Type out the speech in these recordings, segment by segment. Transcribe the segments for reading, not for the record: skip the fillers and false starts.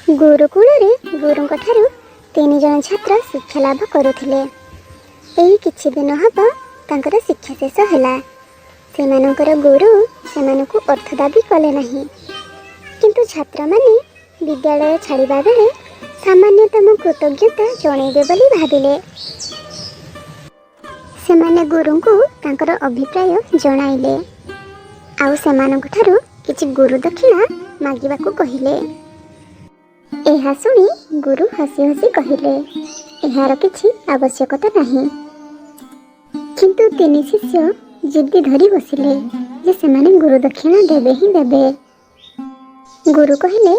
ଗୁରୁକୁଳରେ ଗୁରୁଙ୍କ ଠାରୁ 3 ଜଣ ଛାତ୍ର ଶିକ୍ଷା ଲାଭ କରୁଥିଲେ। ଏହି କିଛି ଦିନ ହେବ ତାଙ୍କର ଶିକ୍ଷା ଶେଷ ହେଲା। ସେମାନଙ୍କର ଗୁରୁ ସେମାନଙ୍କୁ ଅର୍ଥ ଦାବି କଲେ ନାହିଁ, କିନ୍ତୁ ଛାତ୍ରମାନେ ବିଦ୍ୟାଳୟ ଛାଡ଼ିବା ବେଳେ ସାମାନ୍ୟତମ କୃତଜ୍ଞତା ଜଣାଇବେ ବୋଲି ଭାବିଲେ। ସେମାନେ ଗୁରୁଙ୍କୁ ତାଙ୍କର ଅଭିପ୍ରାୟ ଜଣାଇଲେ, ଆଉ ସେମାନଙ୍କ ଠାରୁ କିଛି ଗୁରୁ ଦକ୍ଷିଣା ମାଗିବାକୁ କହିଲେ। ଏହା ଶୁଣି ଗୁରୁ ହସି ହସି କହିଲେ, ଏହାର କିଛି ଆବଶ୍ୟକତା ନାହିଁ। କିନ୍ତୁ 3 ଶିଷ୍ୟ ଜିଦି ଧରି ବସିଲେ ଯେ ସେମାନେ ଗୁରୁ ଦକ୍ଷିଣା ଦେବେ ହିଁ ଦେବେ। ଗୁରୁ କହିଲେ,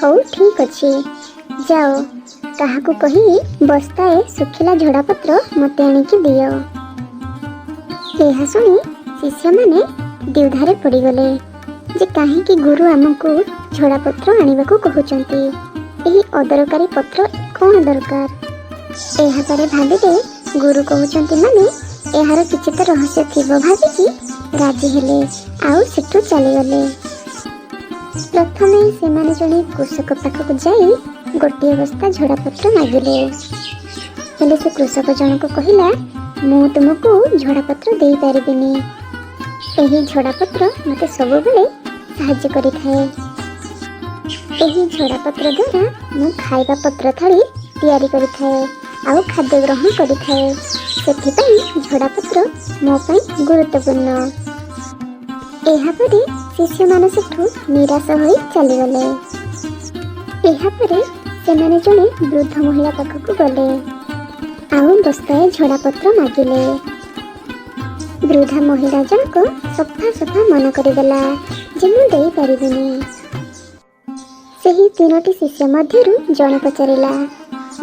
ହଉ ଠିକ୍ ଅଛି, ଯାଅ କାହାକୁ କହି ବସ୍ତାଏ ଶୁଖିଲା ଝଡ଼ାପତ୍ର ମୋତେ ଆଣିକି ଦିଅ। ଏହା ଶୁଣି ଶିଷ୍ୟମାନେ ଦ୍ୱିଧାରେ ପଡ଼ିଗଲେ ଯେ କାହିଁକି ଗୁରୁ ଆମକୁ ଝଡ଼ାପତ୍ର ଆଣିବାକୁ କହୁଛନ୍ତି। ଏହି ଅଦରକାରୀ ପତ୍ର କ'ଣ ଦରକାର? ଏହାପରେ ଭାବିଲେ ଗୁରୁ କହୁଛନ୍ତି ମାନେ ଏହାର କିଛି ତ ରହସ୍ୟ ଥିବ ଭାବିକି ରାଜି ହେଲେ, ଆଉ ସେଠୁ ଚାଲିଗଲେ। ପ୍ରଥମେ ସେମାନେ ଜଣେ କୃଷକ ପାଖକୁ ଯାଇ ଗୋଟିଏ ବସ୍ତା ଝଡ଼ାପତ୍ର ମାଗିଲେ। ହେଲେ ସେ କୃଷକ ଜଣକ କହିଲା, ମୁଁ ତୁମକୁ ଝଡ଼ାପତ୍ର ଦେଇପାରିବିନି। ଏହି ଝଡ଼ାପତ୍ର ମୋତେ ସବୁବେଳେ ସାହାଯ୍ୟ କରିଥାଏ। ଏହି ଝଡ଼ାପତ୍ର ଦ୍ୱାରା ମୁଁ ଖାଇବା ପତ୍ର ଥାଳି ତିଆରି କରିଥାଏ ଆଉ ଖାଦ୍ୟ ଗ୍ରହଣ କରିଥାଏ। ସେଥିପାଇଁ ଝଡ଼ାପତ୍ର ମୋ ପାଇଁ ଗୁରୁତ୍ୱପୂର୍ଣ୍ଣ। ଏହାପରେ ଶିଷ୍ୟମାନେ ସେଠୁ ନିରାଶ ହୋଇ ଚାଲିଗଲେ। ଏହାପରେ ସେମାନେ ଜଣେ ବୃଦ୍ଧ ମହିଳା ପାଖକୁ ଗଲେ ଆଉ ବସ୍ତାଏ ଝଡ଼ାପତ୍ର ମାଗିଲେ। ବୃଦ୍ଧା ମହିଳା ଜଣକ ସଫା ସଫା ମନା କରିଦେଲା ଯେ ମୁଁ ଦେଇପାରିବିନି। ସେହି 3ଟି ଶିଷ୍ୟ ମଧ୍ୟରୁ ଜଣେ ପଚାରିଲା,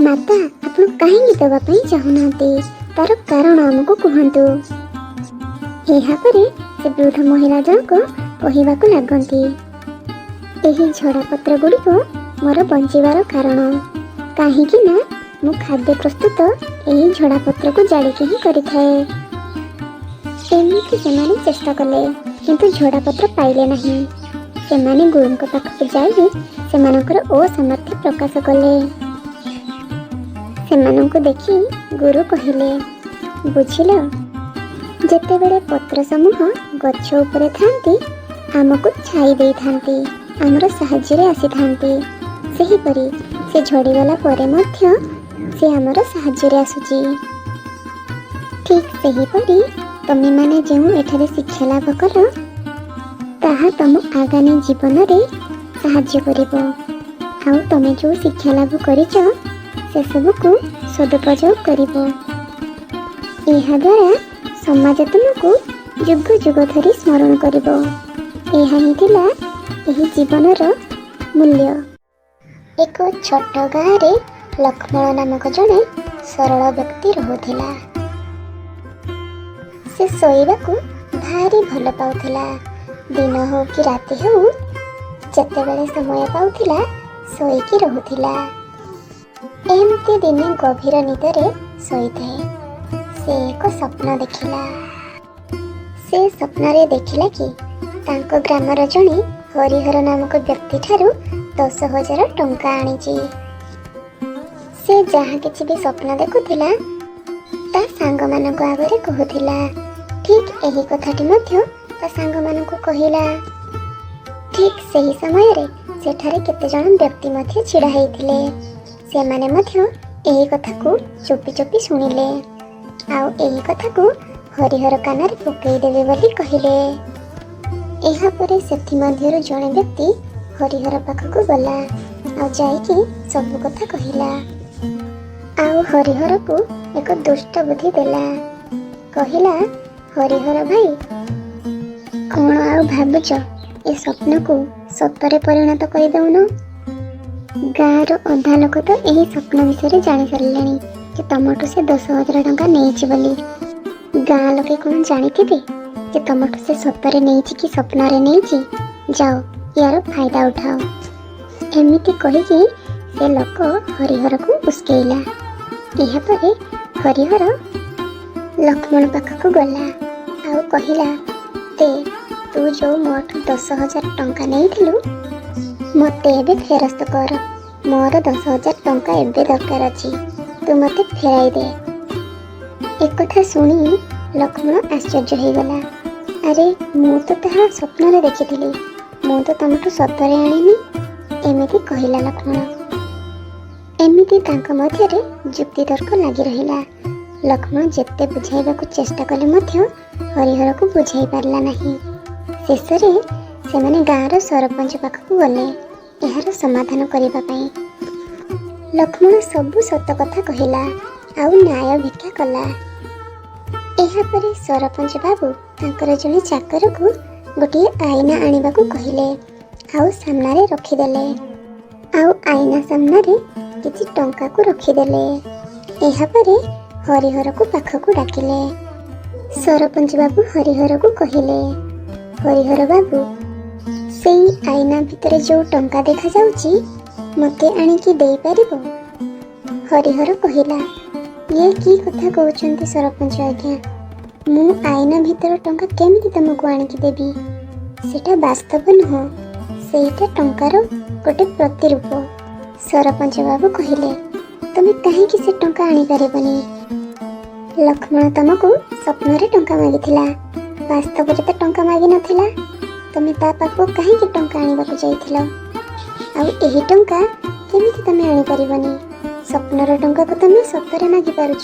ମାତା ଆପଣ କାହିଁକି ଦେବା ପାଇଁ ଚାହୁଁନାହାନ୍ତି? ତାର କାରଣ ଆମକୁ କୁହନ୍ତୁ। ଏହାପରେ ସେ ବୃଦ୍ଧ ମହିଳା ଜଣକ କହିବାକୁ ଲାଗନ୍ତି, ଏହି ଝଡ଼ାପତ୍ର ଗୁଡ଼ିକ ମୋର ବଞ୍ଚିବାର କାରଣ। କାହିଁକି ନା ମୁଁ ଖାଦ୍ୟ ପ୍ରସ୍ତୁତ ଏହି ଝଡ଼ାପତ୍ରକୁ ଜାଳିକି ହିଁ କରିଥାଏ। ଏମିତି ସେମାନେ ଚେଷ୍ଟା କଲେ, କିନ୍ତୁ ଝଡ଼ାପତ୍ର ପାଇଲେ ନାହିଁ। ସେମାନେ ଗୁରୁଙ୍କ ପାଖକୁ ଯାଇ ସେମାନଙ୍କର ଅସାମର୍ଥ୍ୟ ପ୍ରକାଶ କଲେ। ସେମାନଙ୍କୁ ଦେଖି ଗୁରୁ କହିଲେ, ବୁଝିଲ, ଯେତେବେଳେ ପତ୍ର ସମୂହ ଗଛ ଉପରେ ଥାନ୍ତି ଆମକୁ ଛାଇ ଦେଇଥାନ୍ତି, ଆମର ସାହାଯ୍ୟରେ ଆସିଥାନ୍ତି, ସେହିପରି ସେ ଝଡ଼ିଗଲା ପରେ ମଧ୍ୟ ସେ ଆମର ସାହାଯ୍ୟରେ ଆସୁଛି। ଠିକ୍ ସେହିପରି ତମେମାନେ ଯେଉଁ ଏଠାରେ ଶିକ୍ଷା ଲାଭ କର ତାହା ତମ ଆଗାମୀ ଜୀବନରେ ସାହାଯ୍ୟ କରିବ। ଆଉ ତମେ ଯେଉଁ ଶିକ୍ଷା ଲାଭ କରିଛ ସେସବୁକୁ ସଦୁପଯୋଗ କରିବ। ଏହାଦ୍ୱାରା ସମାଜ ତୁମକୁ ଯୁଗ ଯୁଗ ଧରି ସ୍ମରଣ କରିବ। ଏହା ହିଁ ଥିଲା ଏହି ଜୀବନର ମୂଲ୍ୟ। ଏକ ଛୋଟ ଗାଁରେ ଲକ୍ଷ୍ମଣ ନାମକ ଜଣେ ସରଳ ବ୍ୟକ୍ତି ରହୁଥିଲା। ସେ ଶୋଇବାକୁ ଭାରି ଭଲ ପାଉଥିଲା। ଦିନ ହେଉ କି ରାତି ହେଉ ଯେତେବେଳେ ସମୟ ପାଉଥିଲା ଶୋଇକି ରହୁଥିଲା। ଏମିତି ଦିନେ ଗଭୀର ନିଦରେ ଶୋଇଥାଏ ସେ ଏକ ସ୍ୱପ୍ନ ଦେଖିଲା। ସେ ସ୍ୱପ୍ନରେ ଦେଖିଲା କି ତାଙ୍କ ଗ୍ରାମର ଜଣେ ହରିହର ନାମକ ବ୍ୟକ୍ତିଠାରୁ 10,000 ଟଙ୍କା ଆଣିଛି। ସେ ଯାହା କିଛି ବି ସ୍ୱପ୍ନ ଦେଖୁଥିଲା ତା ସାଙ୍ଗମାନଙ୍କ ଆଗରେ କହୁଥିଲା। ଠିକ୍ ଏହି କଥାଟି ମଧ୍ୟ ତା ସାଙ୍ଗମାନଙ୍କୁ କହିଲା। ଠିକ୍ ସେହି ସମୟରେ ସେଠାରେ କେତେଜଣ ବ୍ୟକ୍ତି ମଧ୍ୟ ଛିଡ଼ା ହୋଇଥିଲେ। ସେମାନେ ମଧ୍ୟ ଏହି କଥାକୁ ଚୁପି ଚୁପି ଶୁଣିଲେ ଆଉ ଏହି କଥାକୁ ହରିହର କାନରେ ପକାଇଦେବେ ବୋଲି କହିଲେ। ଏହାପରେ ସେଥିମଧ୍ୟରୁ ଜଣେ ବ୍ୟକ୍ତି ହରିହର ପାଖକୁ ଗଲା ଆଉ ଯାଇକି ସବୁ କଥା କହିଲା। ଆଉ ହରିହରକୁ ଏକ ଦୁଷ୍ଟ ବୁଦ୍ଧି ଦେଲା। କହିଲା, ହରିହର ଭାଇ, କ'ଣ ଆଉ ଭାବୁଛ? ଏ ସ୍ୱପ୍ନକୁ ସତରେ ପରିଣତ କରିଦେଉନ। ଗାଁର ଅଧା ଲୋକ ତ ଏହି ସ୍ୱପ୍ନ ବିଷୟରେ ଜାଣିସାରିଲେଣି ଯେ ତମଠୁ ସେ 10,000 ଟଙ୍କା ନେଇଛି ବୋଲି। ଗାଁ ଲୋକେ କ'ଣ ଜାଣିଥିବେ ଯେ ତମଠୁ ସେ ସତରେ ନେଇଛି କି ସ୍ୱପ୍ନରେ ନେଇଛି? ଯାଅ ୟାର ଫାଇଦା ଉଠାଅ। ଏମିତି କହିକି ସେ ଲୋକ ହରିହରକୁ ଉସ୍କେଇଲା। ଏହାପରେ ହରିହର ଲକ୍ଷ୍ମଣ ପାଖକୁ ଗଲା ଆଉ କହିଲା, ଦେ, ତୁ ଯେଉଁ ମୋଠୁ 10,000 ଟଙ୍କା ନେଇଥିଲୁ ମୋତେ ଏବେ ଫେରସ୍ତ କର। ମୋର 10,000 ଟଙ୍କା ଏବେ ଦରକାର ଅଛି, ତୁ ମୋତେ ଫେରାଇ ଦେ। ଏକଥା ଶୁଣି ଲକ୍ଷ୍ମଣ ଆଶ୍ଚର୍ଯ୍ୟ ହେଇଗଲା। ଆରେ ମୁଁ ତ ତାହା ସ୍ୱପ୍ନରେ ଦେଖିଥିଲି, ମୁଁ ତ ତମଠୁ ସତରେ ଆଣିନି, ଏମିତି କହିଲା ଲକ୍ଷ୍ମଣ। ଏମିତି ତାଙ୍କ ମଧ୍ୟରେ ଯୁକ୍ତିତର୍କ ଲାଗି ରହିଲା। ଲକ୍ଷ୍ମଣ ଯେତେ ବୁଝାଇବାକୁ ଚେଷ୍ଟା କଲେ ମଧ୍ୟ ହରିହରକୁ ବୁଝାଇ ପାରିଲା ନାହିଁ। ଶେଷରେ ସେମାନେ ଗାଁର ସରପଞ୍ଚ ପାଖକୁ ଗଲେ ଏହାର ସମାଧାନ କରିବା ପାଇଁ। ଲକ୍ଷ୍ମଣ ସବୁ ସତ କଥା କହିଲା ଆଉ ନ୍ୟାୟ ଭିକ୍ଷା କଲା। ଏହାପରେ ସରପଞ୍ଚ ବାବୁ ତାଙ୍କର ଜଣେ ଚାକରକୁ ଗୋଟିଏ ଆଇନା ଆଣିବାକୁ କହିଲେ ଆଉ ସାମ୍ନାରେ ରଖିଦେଲେ, ଆଉ ଆଇନା ସାମ୍ନାରେ କିଛି ଟଙ୍କାକୁ ରଖିଦେଲେ। ଏହାପରେ ହରିହରକୁ ପାଖକୁ ଡାକିଲେ। ସରପଞ୍ଚ ବାବୁ ହରିହରକୁ କହିଲେ, ହରିହର ବାବୁ, ସେଇ ଆଇନା ଭିତରେ ଯେଉଁ ଟଙ୍କା ଦେଖାଯାଉଛି ମୋତେ ଆଣିକି ଦେଇପାରିବ? ହରିହର କହିଲା, ଇଏ କି କଥା କହୁଛନ୍ତି ସରପଞ୍ଚ ଆଜ୍ଞା, ମୁଁ ଆଇନା ଭିତର ଟଙ୍କା କେମିତି ତମକୁ ଆଣିକି ଦେବି? ସେଟା ବାସ୍ତବ ନୁହଁ, ସେଇଟା ଟଙ୍କାର ଗୋଟେ ପ୍ରତିରୂପ। ସରପଞ୍ଚ ବାବୁ କହିଲେ, ତମେ କାହିଁକି ସେ ଟଙ୍କା ଆଣିପାରିବନି? ଲକ୍ଷ୍ମଣ ତମକୁ ସ୍ୱପ୍ନରେ ଟଙ୍କା ମାଗିଥିଲା, ବାସ୍ତବରେ ତ ଟଙ୍କା ମାଗିନଥିଲା। ତମେ ତା ପାଖକୁ କାହିଁକି ଟଙ୍କା ଆଣିବାକୁ ଯାଇଥିଲ? ଆଉ ଏହି ଟଙ୍କା କେମିତି ତମେ ଆଣିପାରିବନି? ସ୍ୱପ୍ନର ଟଙ୍କାକୁ ତମେ ସତରେ ମାଗିପାରୁଛ,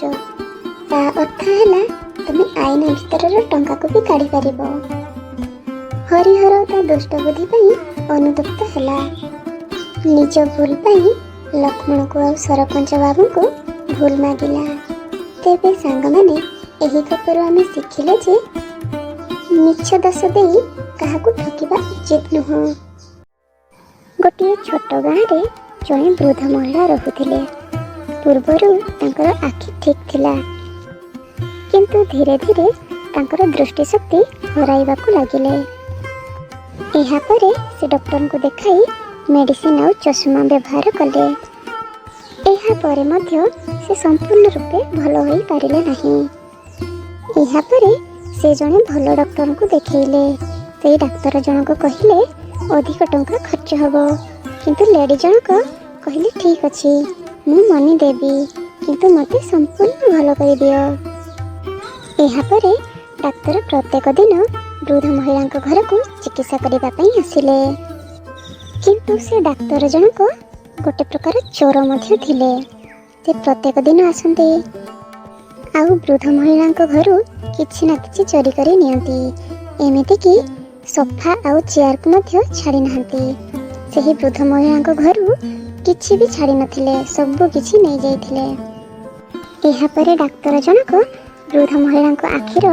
ତା ଅର୍ଥ ହେଲା ତମେ ଆଇନା ଭିତରର ଟଙ୍କାକୁ ବି କାଢ଼ିପାରିବ। ହରିହର ତା ଦୁଷ୍ଟ ବୁଦ୍ଧି ପାଇଁ ଅନୁତପ୍ତ ହେଲା। ନିଜ ଭୁଲ ପାଇଁ ଲକ୍ଷ୍ମଣକୁ ଆଉ ସରପଞ୍ଚ ବାବୁଙ୍କୁ ଭୁଲ ମାଗିଲା। ତେବେ ସାଙ୍ଗମାନେ, ଏହି ଗପରୁ ଆମେ ଶିଖିଲେ ଯେ ମିଛ ଦୋଷ ଦେଇ କାହାକୁ ଠକିବା ଉଚିତ ନୁହଁ। ଗୋଟିଏ ଛୋଟ ଗାଁରେ ଜଣେ ବୃଦ୍ଧ ମହିଳା ରହୁଥିଲେ। ପୂର୍ବରୁ ତାଙ୍କର ଆଖି ଠିକ୍ ଥିଲା, କିନ୍ତୁ ଧୀରେ ଧୀରେ ତାଙ୍କର ଦୃଷ୍ଟିଶକ୍ତି ହରାଇବାକୁ ଲାଗିଲେ। ଏହାପରେ ସେ ଡକ୍ଟରଙ୍କୁ ଦେଖାଇ ମେଡ଼ିସିନ ଆଉ ଚଷମା ବ୍ୟବହାର କଲେ। ଏହାପରେ ମଧ୍ୟ ସେ ସମ୍ପୂର୍ଣ୍ଣ ରୂପେ ଭଲ ହୋଇପାରିଲେ ନାହିଁ। ଏହାପରେ ସେ ଜଣେ ଭଲ ଡକ୍ଟରଙ୍କୁ ଦେଖାଇଲେ। ସେଇ ଡାକ୍ତର ଜଣକ କହିଲେ ଅଧିକ ଟଙ୍କା ଖର୍ଚ୍ଚ ହେବ, କିନ୍ତୁ ଲେଡ଼ି ଜଣକ କହିଲେ ଠିକ୍ ଅଛି, ମୁଁ ମନି ଦେବି, କିନ୍ତୁ ମୋତେ ସମ୍ପୂର୍ଣ୍ଣ ଭଲ କରିଦିଅ। ଏହାପରେ ଡାକ୍ତର ପ୍ରତ୍ୟେକ ଦିନ ବୃଦ୍ଧ ମହିଳାଙ୍କ ଘରକୁ ଚିକିତ୍ସା କରିବା ପାଇଁ ଆସିଲେ। କିନ୍ତୁ ସେ ଡାକ୍ତର ଜଣକ ଗୋଟେ ପ୍ରକାର ଚୋର ମଧ୍ୟ ଥିଲେ। ସେ ପ୍ରତ୍ୟେକ ଦିନ ଆସନ୍ତି ଆଉ ବୃଦ୍ଧ ମହିଳାଙ୍କ ଘରୁ କିଛି ନା କିଛି ଚୋରି କରି ନିଅନ୍ତି। ଏମିତିକି ସୋଫା ଆଉ ଚେୟାରକୁ ମଧ୍ୟ ଛାଡ଼ି ନାହାନ୍ତି। ସେହି ବୃଦ୍ଧ ମହିଳାଙ୍କ ଘରୁ କିଛି ବି ଛାଡ଼ି ନଥିଲେ, ସବୁ କିଛି ନେଇଯାଇଥିଲେ। ଏହାପରେ ଡାକ୍ତର ଜଣକ ବୃଦ୍ଧ ମହିଳାଙ୍କ ଆଖିର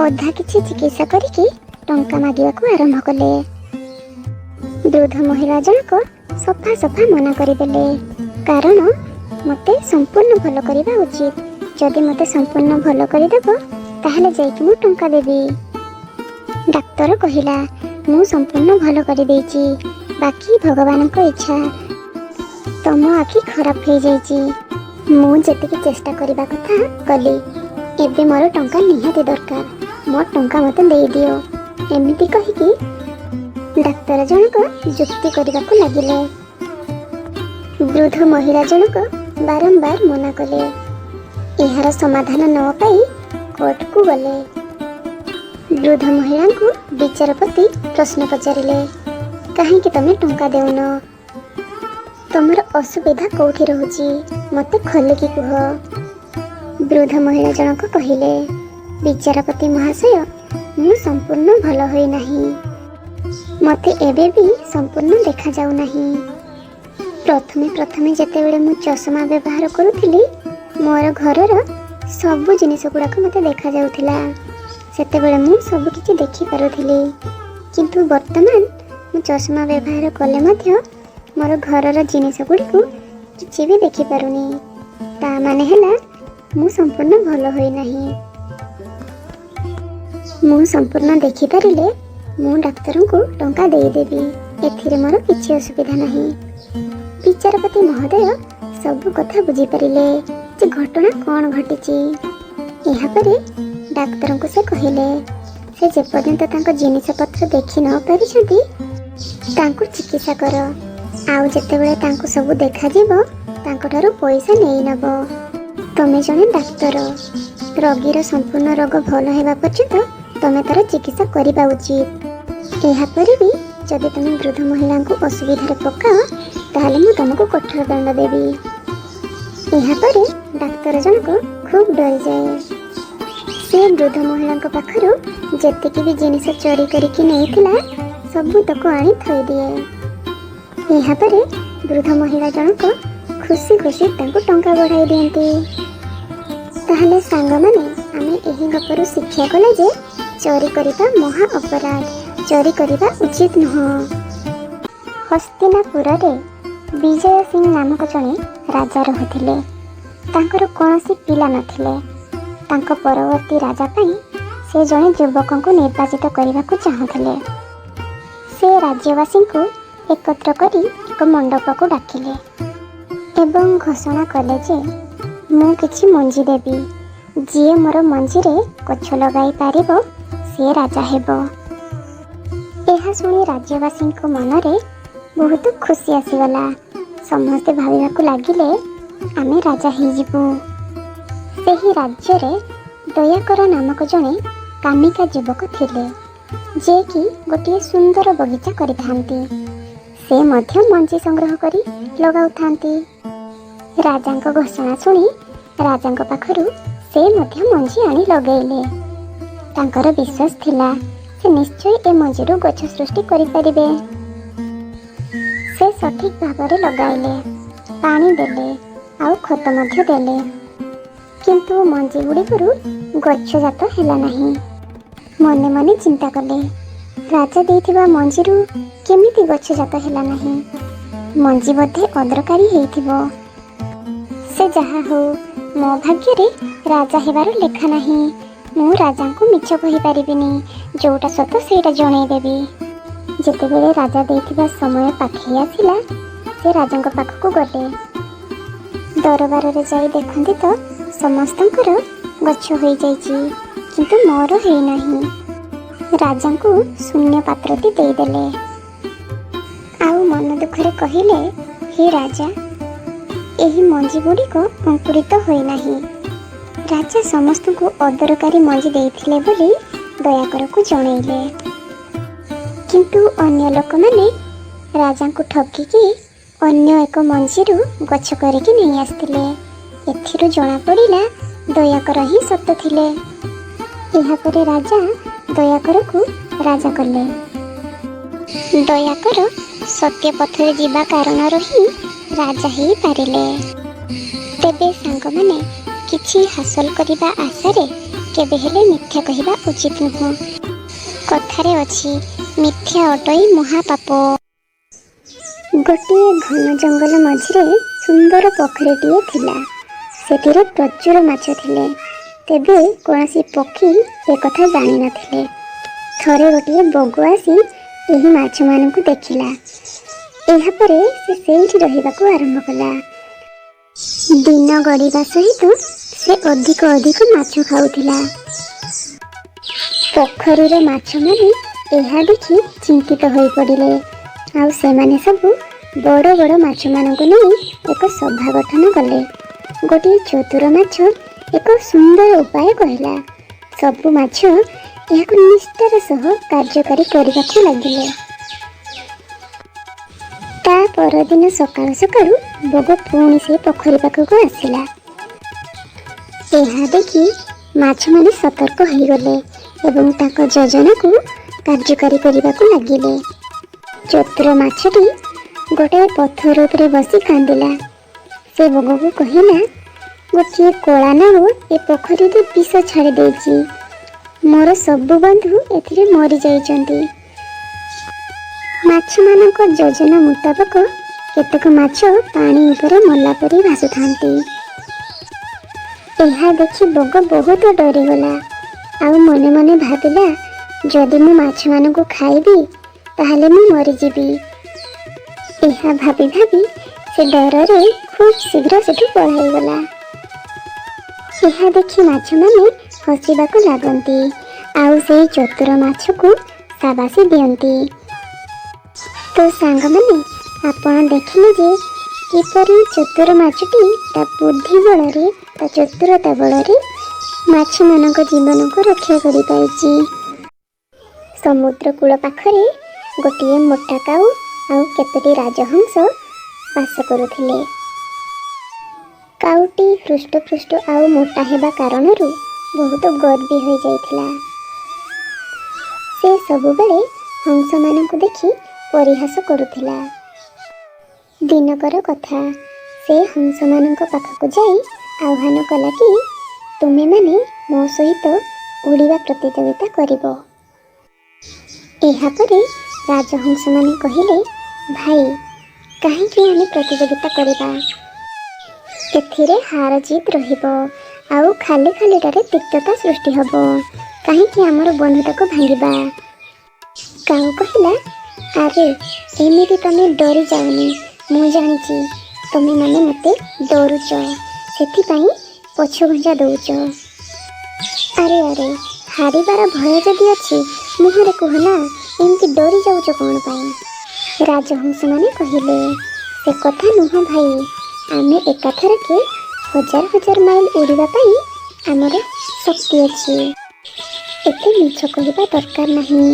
ଅଧା କିଛି ଚିକିତ୍ସା କରିକି ଟଙ୍କା ମାଗିବାକୁ ଆରମ୍ଭ କଲେ। ବୃଦ୍ଧ ମହିଳା ଜଣକ ସଫା ସଫା ମନା କରିଦେଲେ, କାରଣ ମୋତେ ସମ୍ପୂର୍ଣ୍ଣ ଭଲ କରିବା ଉଚିତ। ଯଦି ମୋତେ ସମ୍ପୂର୍ଣ୍ଣ ଭଲ କରିଦେବ ତାହେଲେ ଯାଇକି ମୁଁ ଟଙ୍କା ଦେବି। ଡାକ୍ତର କହିଲା, ମୁଁ ସମ୍ପୂର୍ଣ୍ଣ ଭଲ କରିଦେଇଛି, ବାକି ଭଗବାନଙ୍କ ଇଚ୍ଛା। ତମ ଆଖି ଖରାପ ହେଇଯାଇଛି, ମୁଁ ଯେତିକି ଚେଷ୍ଟା କରିବା କଥା କଲି, ଏବେ ମୋର ଟଙ୍କା ନିହାତି ଦରକାର, ମୋ ଟଙ୍କା ମୋତେ ଦେଇଦିଅ। ଏମିତି କହିକି ଡାକ୍ତର ଜଣକ ଯୁକ୍ତି କରିବାକୁ ଲାଗିଲେ। ବୃଦ୍ଧ ମହିଳା ଜଣକ ବାରମ୍ବାର ମନା କଲେ। ଏହାର ସମାଧାନ ନ ପାଇ କୋର୍ଟକୁ ଗଲେ। ବୃଦ୍ଧ ମହିଳାଙ୍କୁ ବିଚାରପତି ପ୍ରଶ୍ନ ପଚାରିଲେ, କାହିଁକି ତମେ ଟଙ୍କା ଦେଉନ? ତମର ଅସୁବିଧା କେଉଁଠି ରହୁଛି, ମୋତେ ଖୋଲିକି କୁହ। ବୃଦ୍ଧ ମହିଳା ଜଣକ କହିଲେ, ବିଚାରପତି ମହାଶୟ, ମୁଁ ସମ୍ପୂର୍ଣ୍ଣ ଭଲ ହୋଇନାହିଁ, ମୋତେ ଏବେ ବି ସମ୍ପୂର୍ଣ୍ଣ ଦେଖାଯାଉ ନାହିଁ। ପ୍ରଥମେ ଯେତେବେଳେ ମୁଁ ଚଷମା ବ୍ୟବହାର କରୁଥିଲି, ମୋର ଘରର ସବୁ ଜିନିଷ ଗୁଡ଼ାକ ମୋତେ ଦେଖାଯାଉଥିଲା। ସେତେବେଳେ ମୁଁ ସବୁ କିଛି ଦେଖିପାରୁଥିଲି, କିନ୍ତୁ ବର୍ତ୍ତମାନ ମୁଁ ଚଷମା ବ୍ୟବହାର କଲେ ମଧ୍ୟ ମୋର ଘରର ଜିନିଷ ଗୁଡ଼ିକୁ କିଛି ବି ଦେଖିପାରୁନି। ତା ମାନେ ହେଲା ମୁଁ ସମ୍ପୂର୍ଣ୍ଣ ଭଲ ହୋଇନାହିଁ। ମୁଁ ସମ୍ପୂର୍ଣ୍ଣ ଦେଖିପାରିଲେ ମୁଁ ଡାକ୍ତରଙ୍କୁ ଟଙ୍କା ଦେଇଦେବି, ଏଥିରେ ମୋର କିଛି ଅସୁବିଧା ନାହିଁ। ବିଚାରପତି ମହୋଦୟ ସବୁ କଥା ବୁଝିପାରିଲେ ଯେ ଘଟଣା କ'ଣ ଘଟିଛି। ଏହାପରେ ଡାକ୍ତରଙ୍କୁ ସେ କହିଲେ, ସେ ଯେପର୍ଯ୍ୟନ୍ତ ତାଙ୍କ ଜିନିଷପତ୍ର ଦେଖି ନ ପାରିଛନ୍ତି ତାଙ୍କୁ ଚିକିତ୍ସା କର। आउ जेतेबेले तांको सब देखाଯିବ तांकोठारू पैसा नहीं नब। तमे जने डाक्तर, रोगीर संपूर्ण रोग भल हेबा पर्यंत तमे तार चिकित्सा करिबा उचित। एहा परि भी जदि तमे वृद्ध महिला को असुविधा पकाओ ताहले मु तुमको कठोर दंड देवी। एहा परे डाक्तर जनक खूब डरी जाए। से वृद्ध महिला पाखरु जेतिकी भी जिनिस चोरी करिकी नेइथिला सबु तक आनी थई दिए। एहा परे वृद्ध महिला जनक खुशी खुशी तांको टंका बढ़ाई दियंती। ताहले सांग माने आमे एही गपरु शिक्षा कले जे चोरी करिबा महा अपराध, चोरी करिबा उचित नुह। हस्तिनापुर रे विजय सिंह नामक जने राजा रहुथिले। तांकर कोनोसी पिला नथिले। तांको परवर्ती राजा पई से जने युवकों को निर्वाचित करने को चाहूले। से राज्यवासी को एकत्र करी एक मंडप को डाकिले एवं घोषणा कले जे मु किछि मंजी देबी, जी मोर मंजी रे गछ लगाई पारिबो से राजा हेबो। एहा सुनी राज्यवासी को मन रे बहुत खुशी आसीगला। समस्ते भाविबा को लागिले आमे राजा ही जिबु। सेही राज्य रे दयाकर नामक जने कामिका युवक थिले जे कि गोटे सुंदर बगीचा करिथांती। से मध्य मंजी संग्रह करी लगाउथांती। राजांको घोषणा सुनी राजांको पाखरु से मध्य मंजी आनी लगैले। तांकर विश्वास थिला से निश्चय ए मंजीरु गछ सृष्टि करि परिबे। से सठिक भाबरे लगाइले, पानी देले आउ खत मध्य देले, किंतु मंजी गुड़िकरु गछ जात हेला नहीं। मने मने चिंता कले राजा देइथिबा मंजीरु केमिति गछ जात हेला नहीं। मंजी बोधे अदरकारी हेइथिबो। से जहा हो मो भाग्य रे राजा हेबार लेखा नहीं। मु राजा को मिछ कहि परिबिनी, जोटा सत सेटा जणै देबी। जेतेबेले राजा देइथिबा समय पाखै आसिला से राजांको पाखକୁ गले। दरबार रे जाई देखंती तो समस्तंकर गछ होई जाइछि, किंतु मोर हेइ नाही। राजा को शून्य पात्रटी दे देले। आउ मन दुखरे कहिले, हे राजा एही मंजी गुडी को अंकुरित होई नाही। राजा समस्त को अदरकारी मंजी देइथिले बोली दयाकर को जणैले, किंतु अन्य लोक माने राजा को ठकिकी अन्य एक मंजीरु गछ करिकी नहीं आस्तिले। एथिरु जणा पड़िला दयाकर ही सत्य थिले। एहा परे राजा दयाकर को राजा कले। दयाकर सत्य पथरे जीवा कारणर ही राजा ही पारिले। तेबे सांग माने किछि हासिल करिबा आशारे केबे हेले मिथ्या कहिबा उचित नुह। कथारे अछि मिथ्या अटई महापाप। गोटे घन जंगल मझिरे सुंदर पोखरीटिए थिला। सेथिरे प्रचुर माछ थिले। तेबे कोनोसी पक्षी ए कथा जानि नथिले। थरे गोटे बग आसी एही माछ मानकु देखिला। एहा परे से सेठी रहिबाकू आरंभ कला। दिन गड़िबा सहित से अधिक अधिक माछ खाउथिला। पोखरीर माछ माने एहा देखि चिंतित होई पड़िले। आउ सेमाने सबु बड़ बड़ माछ मानकु नै एक सभा गठन कले। गोटे चतुर माछ एक सुंदर उपाय कहला। सबु माछ एहाकु निष्ठार सह कार्यकारी करिबाकू लागिले। ता परदिन सकाळु सकाळु बग पुणी से पोखरी पाखकु आसिला। एहा देखि माछ माने सतर्क होई गले एवं ताक योजना को कार्यकारी करिबाकू लागिले। चतुर माछटी गोटे पत्थर उपरे बसी कांदिला। से बग को कहिला, गोटे कोला नाग ए पोखरी रे विष छाड़ी देछि। मोर सबु बंधु एथिरे मरि जाइछन्ति। माछ मानक योजना मुताबक केतक माछ पानी उपरे मल्ला परी भासुथांती। एहा देखि बग बहुत डरिगला। आउ मने मने भाबिला, जदि मु माछ मानक खाइबी ताहले मु मरिजिबी। एहा भाबी भाबी से डर रे खूब शीघ्र सेठू पळाई गला। एहा देखि माछ माने हसिबाकू लागंती। आउ से चतुर माछ को शाबाशी दियंती। तो सांग माने ଆପଣ ଦେଖିଲେ ଯେ କିପରି ଚତୁର ମାଛଟି ତା ବୁଦ୍ଧି ବଳରେ, ତା ଚତୁରତା ବଳରେ ମାଛମାନଙ୍କ ଜୀବନକୁ ରକ୍ଷା କରିପାରିଛି। ସମୁଦ୍ର କୂଳ ପାଖରେ ଗୋଟିଏ ମୋଟା କାଉ ଆଉ କେତୋଟି ରାଜହଂସ ବାସ କରୁଥିଲେ। କାଉଟି ହୃଷ୍ଟପୃଷ୍ଟ ଆଉ ମୋଟା ହେବା କାରଣରୁ ବହୁତ ଗର୍ବୀ ହୋଇଯାଇଥିଲା। ସେ ସବୁବେଳେ ହଂସମାନଙ୍କୁ ଦେଖି ପରିହାସ କରୁଥିଲା। ଦିନକର କଥା, ସେ ହଂସମାନଙ୍କ ପାଖକୁ ଯାଇ ଆହ୍ୱାନ କଲା କି ତୁମେମାନେ ମୋ ସହିତ ଉଡ଼ିବା ପ୍ରତିଯୋଗିତା କରିବ। ଏହାପରେ ରାଜହଂସମାନେ କହିଲେ, ଭାଇ, କାହିଁକି ଆମେ ପ୍ରତିଯୋଗିତା କରିବା? ଏଥିରେ ହାର ଜିତ୍ ରହିବ ଆଉ ଖାଲି ଖାଲିଟାରେ ତିକ୍ତତା ସୃଷ୍ଟି ହେବ। କାହିଁକି ଆମର ବନ୍ଧୁତାକୁ ଭାଙ୍ଗିବା? କାଉ କହିଲା, ଆରେ ଏମିତି ତମେ ଡରି ଯାଅନି। ମୁଁ ଜାଣିଛି ତମେମାନେ ମୋତେ ଡରୁଛ, ସେଥିପାଇଁ ପଛଘୁଞ୍ଚା ଦେଉଛ। ଆରେ ଆରେ, ହାରିବାର ଭୟ ଯଦି ଅଛି ମୁହଁରେ କୁହ ନା, ଏମିତି ଡରି ଯାଉଛ କ'ଣ ପାଇଁ? ରାଜହଂସମାନେ କହିଲେ, ସେ କଥା ନୁହଁ ଭାଇ, ଆମେ ଏକାଥରକେ ହଜାର ହଜାର ମାଇଲ ଉଡ଼ିବା ପାଇଁ ଆମର ଶକ୍ତି ଅଛି। ଏତେ ମିଛ କହିବା ଦରକାର ନାହିଁ।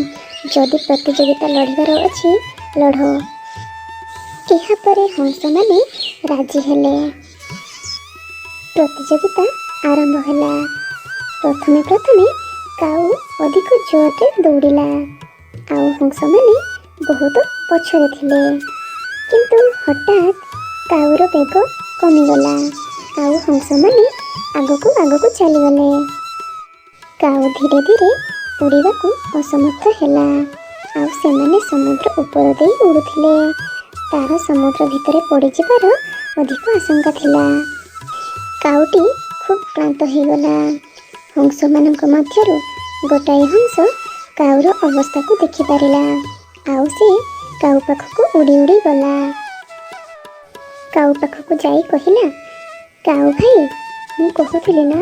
ଯଦି ପ୍ରତିଯୋଗିତା ଲଢ଼ିବାର ଅଛି, ଲଢ଼। ଏହାପରେ ହଂସମାନେ ରାଜି ହେଲେ। ପ୍ରତିଯୋଗିତା ଆରମ୍ଭ ହେଲା। ପ୍ରଥମେ ପ୍ରଥମେ କାଉ ଅଧିକ ଜୋରରେ ଦୌଡ଼ିଲା ଆଉ ହଂସମାନେ ବହୁତ ପଛରେ ଥିଲେ। କିନ୍ତୁ ହଠାତ୍ କାଉର ବେଗ କମିଗଲା ଆଉ ହଂସମାନେ ଆଗକୁ ଆଗକୁ ଚାଲିଗଲେ। କାଉ ଧୀରେ ଧୀରେ ଉଡ଼ିବାକୁ ଅସମର୍ଥ ହେଲା ଆଉ ସେମାନେ ସମୁଦ୍ର ଉପର ଦେଇ ଉଡ଼ୁଥିଲେ। ତାର ସମୁଦ୍ର ଭିତରେ ପଡ଼ିଯିବାର ଅଧିକ ଆଶଙ୍କା ଥିଲା। କାଉଟି ଖୁବ୍ କ୍ଳାନ୍ତ ହୋଇଗଲା। ହଂସମାନଙ୍କ ମଧ୍ୟରୁ ଗୋଟାଏ ହଂସ କାଉର ଅବସ୍ଥାକୁ ଦେଖିପାରିଲା ଆଉ ସେ କାଉ ପାଖକୁ ଉଡ଼ି ଉଡ଼ି ଗଲା। କାଉ ପାଖକୁ ଯାଇ କହିଲା, କାଉ ଭାଇ, ମୁଁ କହୁଥିଲି ନା,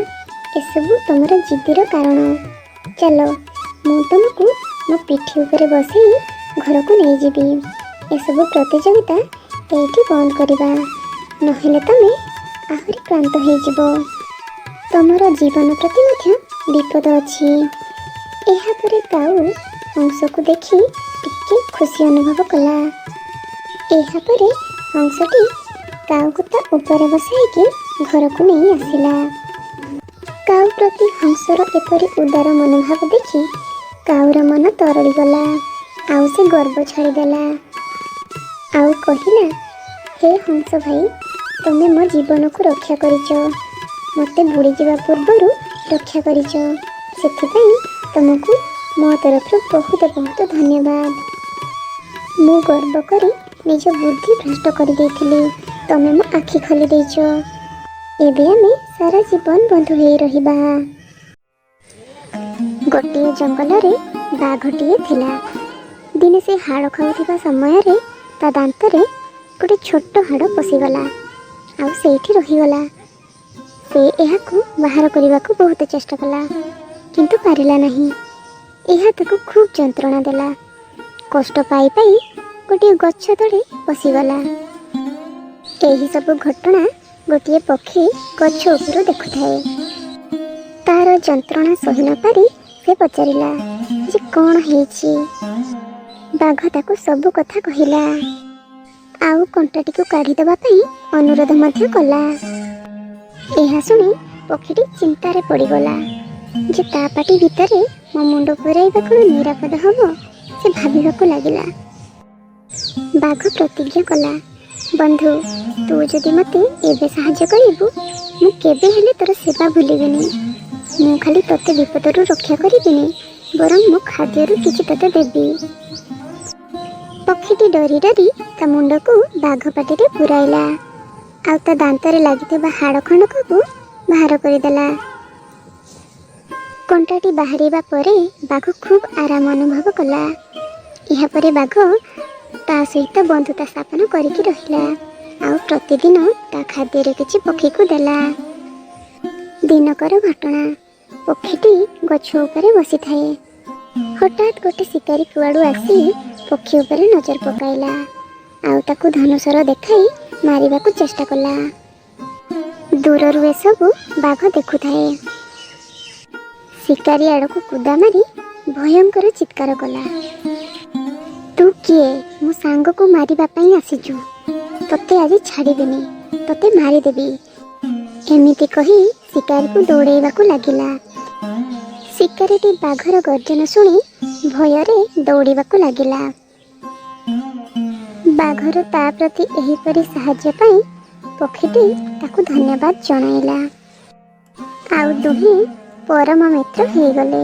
ଏସବୁ ତମର ଜିଦ୍ଦିର କାରଣ। ଚାଲ, ମୁଁ ତମକୁ ମୋ ପିଠି ଉପରେ ବସେଇ ଘରକୁ ନେଇଯିବି। ଏସବୁ ପ୍ରତିଯୋଗିତା ଏଇଠି ବନ୍ଦ କରିବା, ନହେଲେ ତମେ ଆହୁରି କ୍ଳାନ୍ତ ହୋଇଯିବ। ତମର ଜୀବନ ପ୍ରତି ମଧ୍ୟ ବିପଦ ଅଛି। ଏହାପରେ କାଉ ହଂସକୁ ଦେଖି ଟିକେ ଖୁସି ଅନୁଭବ କଲା। ଏହାପରେ ହଂସଟି କାଉକୁ ତା ଉପରେ ବସାଇକି ଘରକୁ ନେଇ ଆସିଲା। କାଉ ପ୍ରତି ହଂସର ଏପରି ଉଦାର ମନୋଭାବ ଦେଖି କାଉର ମନ ତରଳିଗଲା ଆଉ ସେ ଗର୍ବ ଛାଡ଼ିଦେଲା ଆଉ କହିଲା, ହେ ହଂସ ଭାଇ, ତୁମେ ମୋ ଜୀବନକୁ ରକ୍ଷା କରିଛ। ମୋତେ ବୁଡ଼ିଯିବା ପୂର୍ବରୁ ରକ୍ଷା କରିଛ। ସେଥିପାଇଁ ତୁମକୁ ମୋ ତରଫରୁ ବହୁତ ବହୁତ ଧନ୍ୟବାଦ। ମୁଁ ଗର୍ବ କରି ନିଜ ବୁଦ୍ଧି ଭ୍ରଷ୍ଟ କରିଦେଇଥିଲି। ତମେ ମୋ ଆଖି ଖୋଲି ଦେଇଛ। ଏବେ ଆମେ ସାରା ଜୀବନ ବନ୍ଧୁ ହୋଇ ରହିବା। ଗୋଟିଏ ଜଙ୍ଗଲରେ ବାଘଟିଏ ଥିଲା। ଦିନେ ସେ ହାଡ଼ ଖାଉଥିବା ସମୟରେ ତା ଦାନ୍ତରେ ଗୋଟେ ଛୋଟ ହାଡ଼ ପଶିଗଲା ଆଉ ସେଇଠି ରହିଗଲା। ସେ ଏହାକୁ ବାହାର କରିବାକୁ ବହୁତ ଚେଷ୍ଟା କଲା, କିନ୍ତୁ ପାରିଲା ନାହିଁ। ଏହା ତାକୁ ଖୁବ୍ ଯନ୍ତ୍ରଣା ଦେଲା। କଷ୍ଟ ପାଇ ପାଇ ଗୋଟିଏ ଗଛ ତଳେ ପଶିଗଲା। ଏହି ସବୁ ଘଟଣା ଗୋଟିଏ ପକ୍ଷୀ ଗଛ ଉପରୁ ଦେଖୁଥାଏ। ତାର ଯନ୍ତ୍ରଣା ସହି ନ ପାରି ସେ ପଚାରିଲା ଯେ କ'ଣ ହେଇଛି। ବାଘ ତାକୁ ସବୁ କଥା କହିଲା ଆଉ କଣ୍ଟାଟିକୁ କାଢ଼ିଦେବା ପାଇଁ ଅନୁରୋଧ ମଧ୍ୟ କଲା। ଏହା ଶୁଣି ପକ୍ଷୀଟି ଚିନ୍ତାରେ ପଡ଼ିଗଲା ଯେ ତା ପାଟି ଭିତରେ ମୋ ମୁଣ୍ଡ ପୁରାଇବା କ'ଣ ନିରାପଦ ହେବ। ସେ ଭାବିବାକୁ ଲାଗିଲା। ବାଘ ପ୍ରତିଜ୍ଞା କଲା, ବନ୍ଧୁ, ତୁ ଯଦି ମୋତେ ଏବେ ସାହାଯ୍ୟ କରିବୁ, ମୁଁ କେବେ ହେଲେ ତୋର ସେବା ଭୁଲିବିନି। ମୁଁ ଖାଲି ତୋତେ ବିପଦରୁ ରକ୍ଷା କରିବିନି, ବରଂ ମୋ ଖାଦ୍ୟରୁ କିଛି ତୋତେ ଦେବି। ପକ୍ଷୀଟି ଡରି ଡରି ତା ମୁଣ୍ଡକୁ ବାଘ ପାଟିରେ ପୁରାଇଲା ଆଉ ତା ଦାନ୍ତରେ ଲାଗିଥିବା ହାଡ଼ ଖଣ୍ଡକକୁ ବାହାର କରିଦେଲା। କଣ୍ଟାଟି ବାହାରିବା ପରେ ବାଘ ଖୁବ୍ ଆରାମ ଅନୁଭବ କଲା। ଏହାପରେ ବାଘ ତା ସହିତ ବନ୍ଧୁତା ସ୍ଥାପନ କରିକି ରହିଲା ଆଉ ପ୍ରତିଦିନ ତା ଖାଦ୍ୟରୁ କିଛି ପକ୍ଷୀକୁ ଦେଲା। ଦିନକର ଘଟଣା, ପକ୍ଷୀଟି ଗଛ ଉପରେ ବସିଥାଏ। ହଠାତ୍ ଗୋଟେ ଶିକାରୀ କୁଆଡ଼ୁ ଆସି ପକ୍ଷୀ ଉପରେ ନଜର ପକାଇଲା ଆଉ ତାକୁ ଧନୁଶର ଦେଖାଇ ମାରିବାକୁ ଚେଷ୍ଟା କଲା। ଦୂରରୁ ଏସବୁ ବାଘ ଦେଖୁଥାଏ। ଶିକାରୀ ଆଡ଼କୁ କୁଦା ମାରି ଭୟଙ୍କର ଚିତ୍କାର କଲା। ତୁ କିଏ? ମୋ ସାଙ୍ଗକୁ ମାରିବା ପାଇଁ ଆସିଛୁ? ତତେ ଆଜି ଛାଡ଼ିବିନି, ତତେ ମାରିଦେବି। ଏମିତି କହି ଶିକାରୀକୁ ଦୌଡ଼େଇବାକୁ ଲାଗିଲା। ଶିକାରୀଟି ବାଘର ଗର୍ଜନ ଶୁଣି ଭୟରେ ଦୌଡ଼ିବାକୁ ଲାଗିଲା। ବାଘର ତା ପ୍ରତି ଏହିପରି ସାହାଯ୍ୟ ପାଇଁ ପକ୍ଷୀଟି ତାକୁ ଧନ୍ୟବାଦ ଜଣାଇଲା। ଆଉ ଦୁହେଁ ପରମ ମିତ୍ର ହୋଇଗଲେ।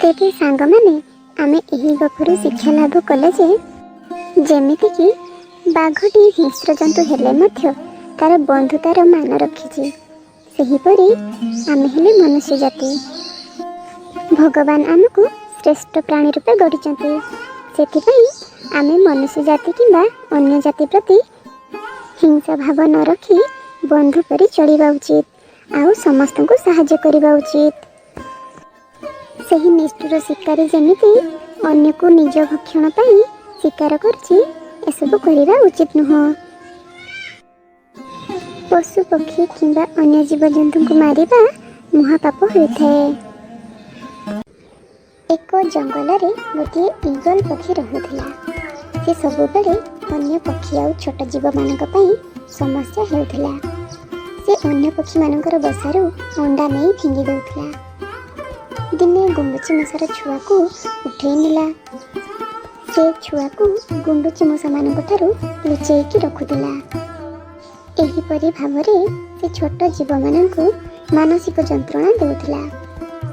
ତେବେ ସାଙ୍ଗମାନେ, ଆମେ ଏହି ଗପରୁ ଶିକ୍ଷା ଲାଭ କଲେ ଯେ ଯେମିତିକି ବାଘଟି ହିଂସ୍ର ଜନ୍ତୁ ହେଲେ ମଧ୍ୟ ତାର ବନ୍ଧୁତାର ମାନ ରଖିଛି, ସେହିପରି ଆମେ ହେଲେ ମନୁଷ୍ୟ ଜାତି। ଭଗବାନ ଆମକୁ ଶ୍ରେଷ୍ଠ ପ୍ରାଣୀ ରୂପେ ଗଢ଼ିଛନ୍ତି। ସେଥିପାଇଁ ଆମେ ମନୁଷ୍ୟ ଜାତି କିମ୍ବା ଅନ୍ୟ ଜାତି ପ୍ରତି ହିଂସା ଭାବ ନ ରଖି ବନ୍ଧୁ ପରି ଚଳିବା ଉଚିତ, ଆଉ ସମସ୍ତଙ୍କୁ ସାହାଯ୍ୟ କରିବା ଉଚିତ। ସେହି ନିଷ୍ଠୁର ଶିକାରୀ ଯେମିତି ଅନ୍ୟକୁ ନିଜ ଭକ୍ଷଣ ପାଇଁ ଶିକାର କରୁଛି, ଏସବୁ କରିବା ଉଚିତ ନୁହଁ। ପଶୁ ପକ୍ଷୀ କିମ୍ବା ଅନ୍ୟ ଜୀବଜନ୍ତୁଙ୍କୁ ମାରିବା ମହାପାପ ହୋଇଥାଏ। ଏକ ଜଙ୍ଗଲରେ ଗୋଟିଏ ଇଗଲ ପକ୍ଷୀ ରହୁଥିଲା। ସେ ସବୁବେଳେ ଅନ୍ୟ ପକ୍ଷୀ ଆଉ ଛୋଟ ଜୀବମାନଙ୍କ ପାଇଁ ସମସ୍ୟା ହେଉଥିଲା। ସେ ଅନ୍ୟ ପକ୍ଷୀମାନଙ୍କର ବସାରୁ ଅଣ୍ଡା ନେଇ ଫିଙ୍ଗି ଦେଉଥିଲା। ଦିନେ ଗୁଣ୍ଡୁଚି ମୂଷାର ଛୁଆକୁ ଉଠେଇ ନେଲା। ସେ ଛୁଆକୁ ଗୁଣ୍ଡୁଚି ମୂଷାମାନଙ୍କ ଠାରୁ ଲୁଚେଇକି ରଖୁଥିଲା। ଏହିପରି ଭାବରେ ସେ ଛୋଟ ଜୀବମାନଙ୍କୁ ମାନସିକ ଯନ୍ତ୍ରଣା ଦେଉଥିଲା।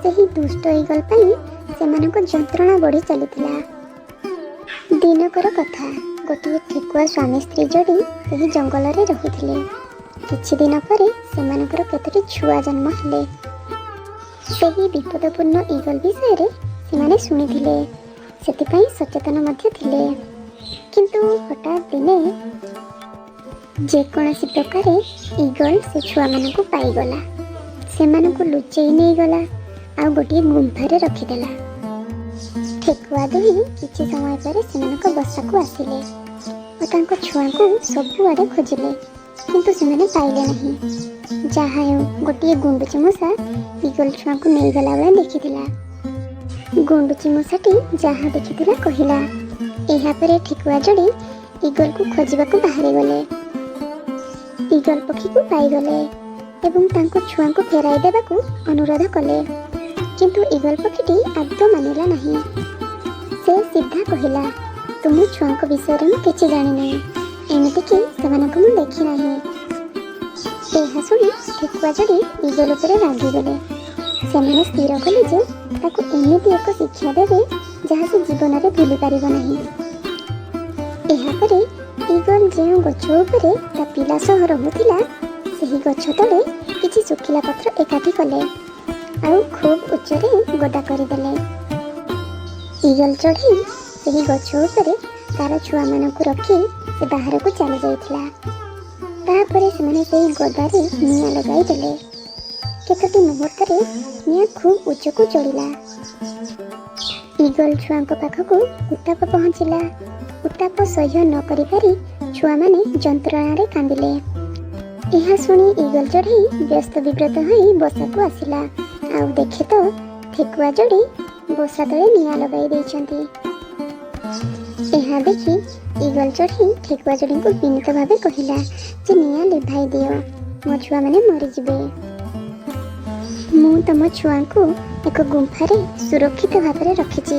ସେହି ଦୁଷ୍ଟ ଇଗଲ ପାଇଁ ସେମାନଙ୍କ ଯନ୍ତ୍ରଣା ବଢ଼ି ଚାଲିଥିଲା। ଦିନକର କଥା, ଗୋଟିଏ ଠେକୁଆ ସ୍ୱାମୀ ସ୍ତ୍ରୀ ଯୋଡ଼ି ସେହି ଜଙ୍ଗଲରେ ରହୁଥିଲେ। କିଛି ଦିନ ପରେ ସେମାନଙ୍କର କେତୋଟି ଛୁଆ ଜନ୍ମ ହେଲେ। ସେହି ବିପଦପୂର୍ଣ୍ଣ ଇଗଲ ବିଷୟରେ ସେମାନେ ଶୁଣିଥିଲେ, ସେଥିପାଇଁ ସଚେତନ ମଧ୍ୟ ଥିଲେ। କିନ୍ତୁ ହଠାତ୍ ଦିନେ ଯେକୌଣସି ପ୍ରକାରେ ଇଗଲ ସେ ଛୁଆମାନଙ୍କୁ ପାଇଗଲା। ସେମାନଙ୍କୁ ଲୁଚେଇ ନେଇଗଲା ଆଉ ଗୋଟିଏ ଗୁମ୍ଫାରେ ରଖିଦେଲା। ଠେକୁଆ ଦୁହିଁ କିଛି ସମୟ ପରେ ସେମାନଙ୍କ ବସାକୁ ଆସିଲେ ଓ ତାଙ୍କ ଛୁଆଙ୍କୁ ସବୁଆଡ଼େ ଖୋଜିଲେ, କିନ୍ତୁ ସେମାନେ ପାଇଲେ ନାହିଁ। ଯାହା ହେଉ, ଗୋଟିଏ ଗୁଣ୍ଡୁଚି ମୂଷା ଇଗଲ ଛୁଆଙ୍କୁ ନେଇଗଲା ବେଳେ ଦେଖିଥିଲା। ଗୁଣ୍ଡୁଚି ମୂଷାଟି ଯାହା ଦେଖିଥିଲା କହିଲା। ଏହାପରେ ଠେକୁଆ ଯୋଡ଼ି ଇଗଲକୁ ଖୋଜିବାକୁ ବାହାରିଗଲେ। ଇଗଲ ପକ୍ଷୀକୁ ପାଇଗଲେ ଏବଂ ତାଙ୍କ ଛୁଆଙ୍କୁ ଫେରାଇ ଦେବାକୁ ଅନୁରୋଧ କଲେ। କିନ୍ତୁ ଇଗଲ ପକ୍ଷୀଟି ଆଦୌ ମାନିଲା ନାହିଁ। ସେ ସିଧା କହିଲା, ତୁମ ଛୁଆଙ୍କ ବିଷୟରେ ମୁଁ କିଛି ଜାଣିନାହିଁ, ଏମିତିକି ସେମାନଙ୍କୁ ମୁଁ ଦେଖି ନାହିଁ। ଏହା ଶୁଣି ଠେକୁଆ ଯୋଡ଼ି ଇଗଲ ଉପରେ ରାଗିଗଲେ। ସେମାନେ ସ୍ଥିର କଲେ ଯେ ତାକୁ ଏମିତି ଏକ ଶିକ୍ଷା ଦେବେ ଯାହା ସେ ଜୀବନରେ ଭୁଲି ପାରିବ ନାହିଁ। ଏହାପରେ ଇଗଲ ଯେଉଁ ଗଛ ଉପରେ ତା ପିଲା ସହ ରହୁଥିଲା, ସେହି ଗଛ ତଳେ କିଛି ଶୁଖିଲା ପତ୍ର ଏକାଠି କଲେ ଆଉ ଖୁବ୍ ଉଚ୍ଚରେ ଗଦା କରିଦେଲେ। ଇଗଲ ଚଢ଼ି ସେହି ଗଛ ଉପରେ ତାର ଛୁଆମାନଙ୍କୁ ରଖି ସେ ବାହାରକୁ ଚାଲି ଯାଇଥିଲା। ତାପରେ ସେମାନେ ସେହି ଗଦାରେ ନିଆଁ ଲଗାଇ ଦେଲେ। କେତୋଟି ମୁହୂର୍ତ୍ତରେ ନିଆଁ ଖୁବ୍ ଉଚ୍ଚକୁ ଚଢ଼ିଲା। ଇଗଲ ଛୁଆଙ୍କ ପାଖକୁ ଉତ୍ତାପ ପହଞ୍ଚିଲା। ଉତ୍ତାପ ସହ୍ୟ ନ କରିପାରି ଛୁଆମାନେ ଯନ୍ତ୍ରଣାରେ କାନ୍ଦିଲେ। ଏହା ଶୁଣି ଇଗଲ ଚଢ଼େଇ ବ୍ୟସ୍ତ ବିବ୍ରତ ହୋଇ ବସାକୁ ଆସିଲା ଆଉ ଦେଖେ ତ ଠେକୁଆ ଯୋଡ଼ି ବସା ତଳେ ନିଆଁ ଲଗାଇ ଦେଇଛନ୍ତି। ଏହା ଦେଖି ଇଗଲ ଚଢ଼େଇ ଠେକୁଆ ଯୋଡ଼ିଙ୍କୁ ବିନୀତ ଭାବେ କହିଲା ଯେ ନିଆଁ ଲିଭାଇ ଦିଅ, ମୋ ଛୁଆମାନେ ମରିଯିବେ। ମୁଁ ତମ ଛୁଆଙ୍କୁ ଏକ ଗୁମ୍ଫାରେ ସୁରକ୍ଷିତ ଭାବରେ ରଖିଛି,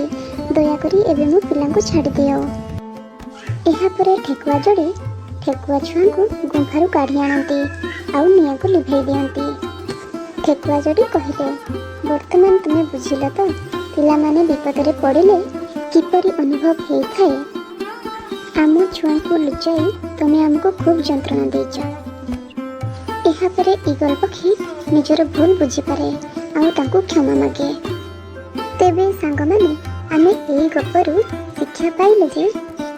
ଦୟାକରି ଏବେ ମୋ ପିଲାଙ୍କୁ ଛାଡ଼ିଦିଅ। ଏହାପରେ ଠେକୁଆ ଯୋଡ଼ି ଠେକୁଆ ଛୁଆଙ୍କୁ ଗୁମ୍ଫାରୁ କାଢ଼ି ଆଣନ୍ତି ଆଉ ନିଆଁକୁ ଲିଭେଇ ଦିଅନ୍ତି। ଠେକୁଆ ଯୋଡ଼ି କହିଲେ, ବର୍ତ୍ତମାନ ତୁମେ ବୁଝିଲ ତ ପିଲାମାନେ ବିପଦରେ ପଡ଼ିଲେ କିପରି ଅନୁଭବ ହୋଇଥାଏ। ଆମ ଛୁଆଙ୍କୁ ଲୁଚାଇ ତୁମେ ଆମକୁ ଖୁବ୍ ଯନ୍ତ୍ରଣା ଦେଇଛ। ଏହାପରେ ଇଗଲ ପକ୍ଷୀ ନିଜର ଭୁଲ ବୁଝିପାରେ ଆଉ ତାଙ୍କୁ କ୍ଷମା ମାଗେ। ତେବେ ସାଙ୍ଗମାନେ, ଆମେ ଏହି ଗପରୁ ଶିକ୍ଷା ପାଇଲେ ଯେ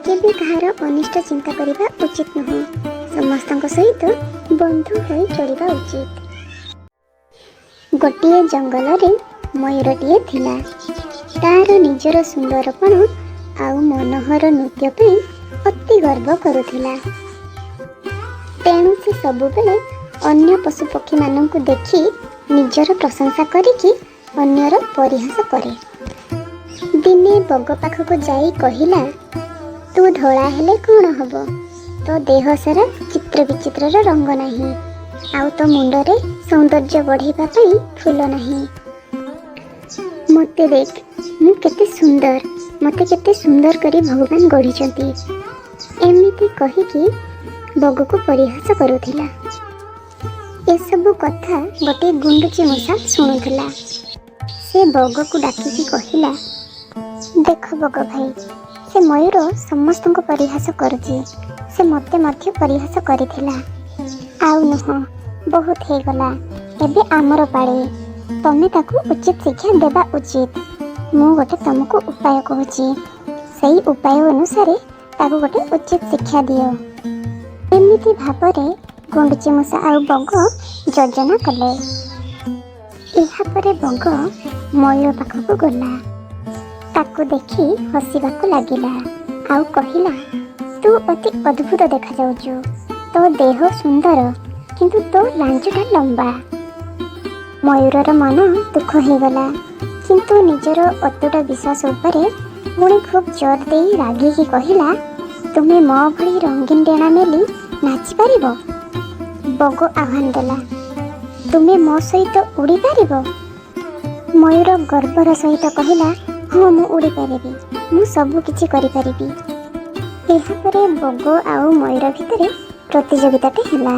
କେବେ କାହାର ଅନିଷ୍ଟ ଚିନ୍ତା କରିବା ଉଚିତ ନୁହେଁ। ସମସ୍ତଙ୍କ ସହିତ ବନ୍ଧୁ ହୋଇ ଚଳିବା ଉଚିତ। ଗୋଟିଏ ଜଙ୍ଗଲରେ ମୟୂରଟିଏ ଥିଲା। ତାର ନିଜର ସୁନ୍ଦରପଣ ଆଉ ମନୋହର ନୃତ୍ୟ ପାଇଁ ଅତି ଗର୍ବ କରୁଥିଲା। ତେଣୁ ସେ ସବୁବେଳେ ଅନ୍ୟ ପଶୁପକ୍ଷୀମାନଙ୍କୁ ଦେଖି ନିଜର ପ୍ରଶଂସା କରିକି ଅନ୍ୟର ପରିହାସ କରେ। ଦିନେ ବଗ ପାଖକୁ ଯାଇ କହିଲା, ତୁ ଧଳା ହେଲେ କ'ଣ ହବ? ତୋ ଦେହ ସାରା ଚିତ୍ର ବିଚିତ୍ରର ରଙ୍ଗ ନାହିଁ, ଆଉ ତୋ ମୁଣ୍ଡରେ ସୌନ୍ଦର୍ଯ୍ୟ ବଢ଼ାଇବା ପାଇଁ ଫୁଲ ନାହିଁ। ମୋତେ ଦେଖ, ମୁଁ କେତେ ସୁନ୍ଦର, ମୋତେ କେତେ ସୁନ୍ଦର କରି ଭଗବାନ ଗଢ଼ିଛନ୍ତି। ଏମିତି କହିକି ବଗକୁ ପରିହାସ କରୁଥିଲା। ଏସବୁ କଥା ଗୋଟିଏ ଗୁଣ୍ଡୁଚି ମୂଷା ଶୁଣୁଥିଲା। ସେ ବଗକୁ ଡାକିକି କହିଲା, ଦେଖ ବଗ ଭାଇ, ସେ ମୟୂର ସମସ୍ତଙ୍କୁ ପରିହାସ କରୁଛି। ସେ ମୋତେ ମଧ୍ୟ ପରିହାସ କରିଥିଲା। ଆଉ ନୁହଁ, ବହୁତ ହେଇଗଲା, ଏବେ ଆମର ପାଳି। ତମେ ତାକୁ ଉଚିତ ଶିକ୍ଷା ଦେବା ଉଚିତ। ମୁଁ ଗୋଟେ ତମକୁ ଉପାୟ କହୁଛି, ସେଇ ଉପାୟ ଅନୁସାରେ ତାକୁ ଗୋଟେ ଉଚିତ ଶିକ୍ଷା ଦିଅ। ଏମିତି ଭାବରେ ଗୁଣ୍ଡୁଚି ମୂଷା ଆଉ ବଗ ଯୋଜନା କଲେ। ଏହାପରେ ବଗ ମୟୂର ପାଖକୁ ଗଲା। ତାକୁ ଦେଖି ହସିବାକୁ ଲାଗିଲା ଆଉ କହିଲା, ତୁ ଅତି ଅଦ୍ଭୁତ ଦେଖାଯାଉଛୁ। ତୋ ଦେହ ସୁନ୍ଦର, କିନ୍ତୁ ତୋ ଲାଞ୍ଜଟା ଲମ୍ବା। ମୟୂରର ମନ ଦୁଃଖ ହେଇଗଲା, କିନ୍ତୁ ନିଜର ଅତୁଟ ବିଶ୍ୱାସ ଉପରେ ପୁଣି ଖୁବ୍ ଜୋର ଦେଇ ରାଗିକି କହିଲା, ତୁମେ ମୋ ଭଳି ରଙ୍ଗୀନ ଡେଣା ମେଲି ନାଚିପାରିବ? ବଗ ଆହ୍ୱାନ ଦେଲା, ତୁମେ ମୋ ସହିତ ଉଡ଼ିପାରିବ? ମୟୂର ଗର୍ବର ସହିତ କହିଲା, ହଁ ମୁଁ ଉଡ଼ିପାରିବି, ମୁଁ ସବୁ କିଛି କରିପାରିବି। ଏହାପରେ ବଗ ଆଉ ମୟୂର ଭିତରେ ପ୍ରତିଯୋଗିତାଟେ ହେଲା,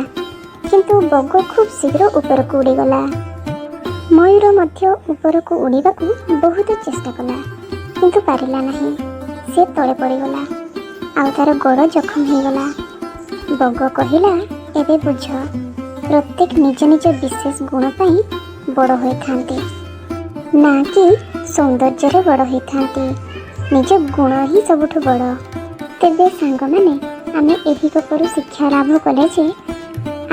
କିନ୍ତୁ ବଗ ଖୁବ୍ ଶୀଘ୍ର ଉପରକୁ ଉଡ଼ିଗଲା। ମୟୂର ମଧ୍ୟ ଉପରକୁ ଉଡ଼ିବାକୁ ବହୁତ ଚେଷ୍ଟା କଲା, କିନ୍ତୁ ପାରିଲା ନାହିଁ। ସେ ତଳେ ପଡ଼ିଗଲା, ଆଉ ତାର ଗୋଡ଼ ଜଖମ ହେଇଗଲା। ବଗ କହିଲା, ଏବେ ବୁଝ, ପ୍ରତ୍ୟେକ ନିଜ ନିଜ ବିଶେଷ ଗୁଣ ପାଇଁ ବଡ଼ ହୋଇଥାନ୍ତି, ନା କି ସୌନ୍ଦର୍ଯ୍ୟରେ ବଡ଼ ହୋଇଥାନ୍ତି। ନିଜ ଗୁଣ ହିଁ ସବୁଠୁ ବଡ଼। ତେବେ ସାଙ୍ଗମାନେ, ଆମେ ଏହି ଗପରୁ ଶିକ୍ଷା ଲାଭ କଲେ ଯେ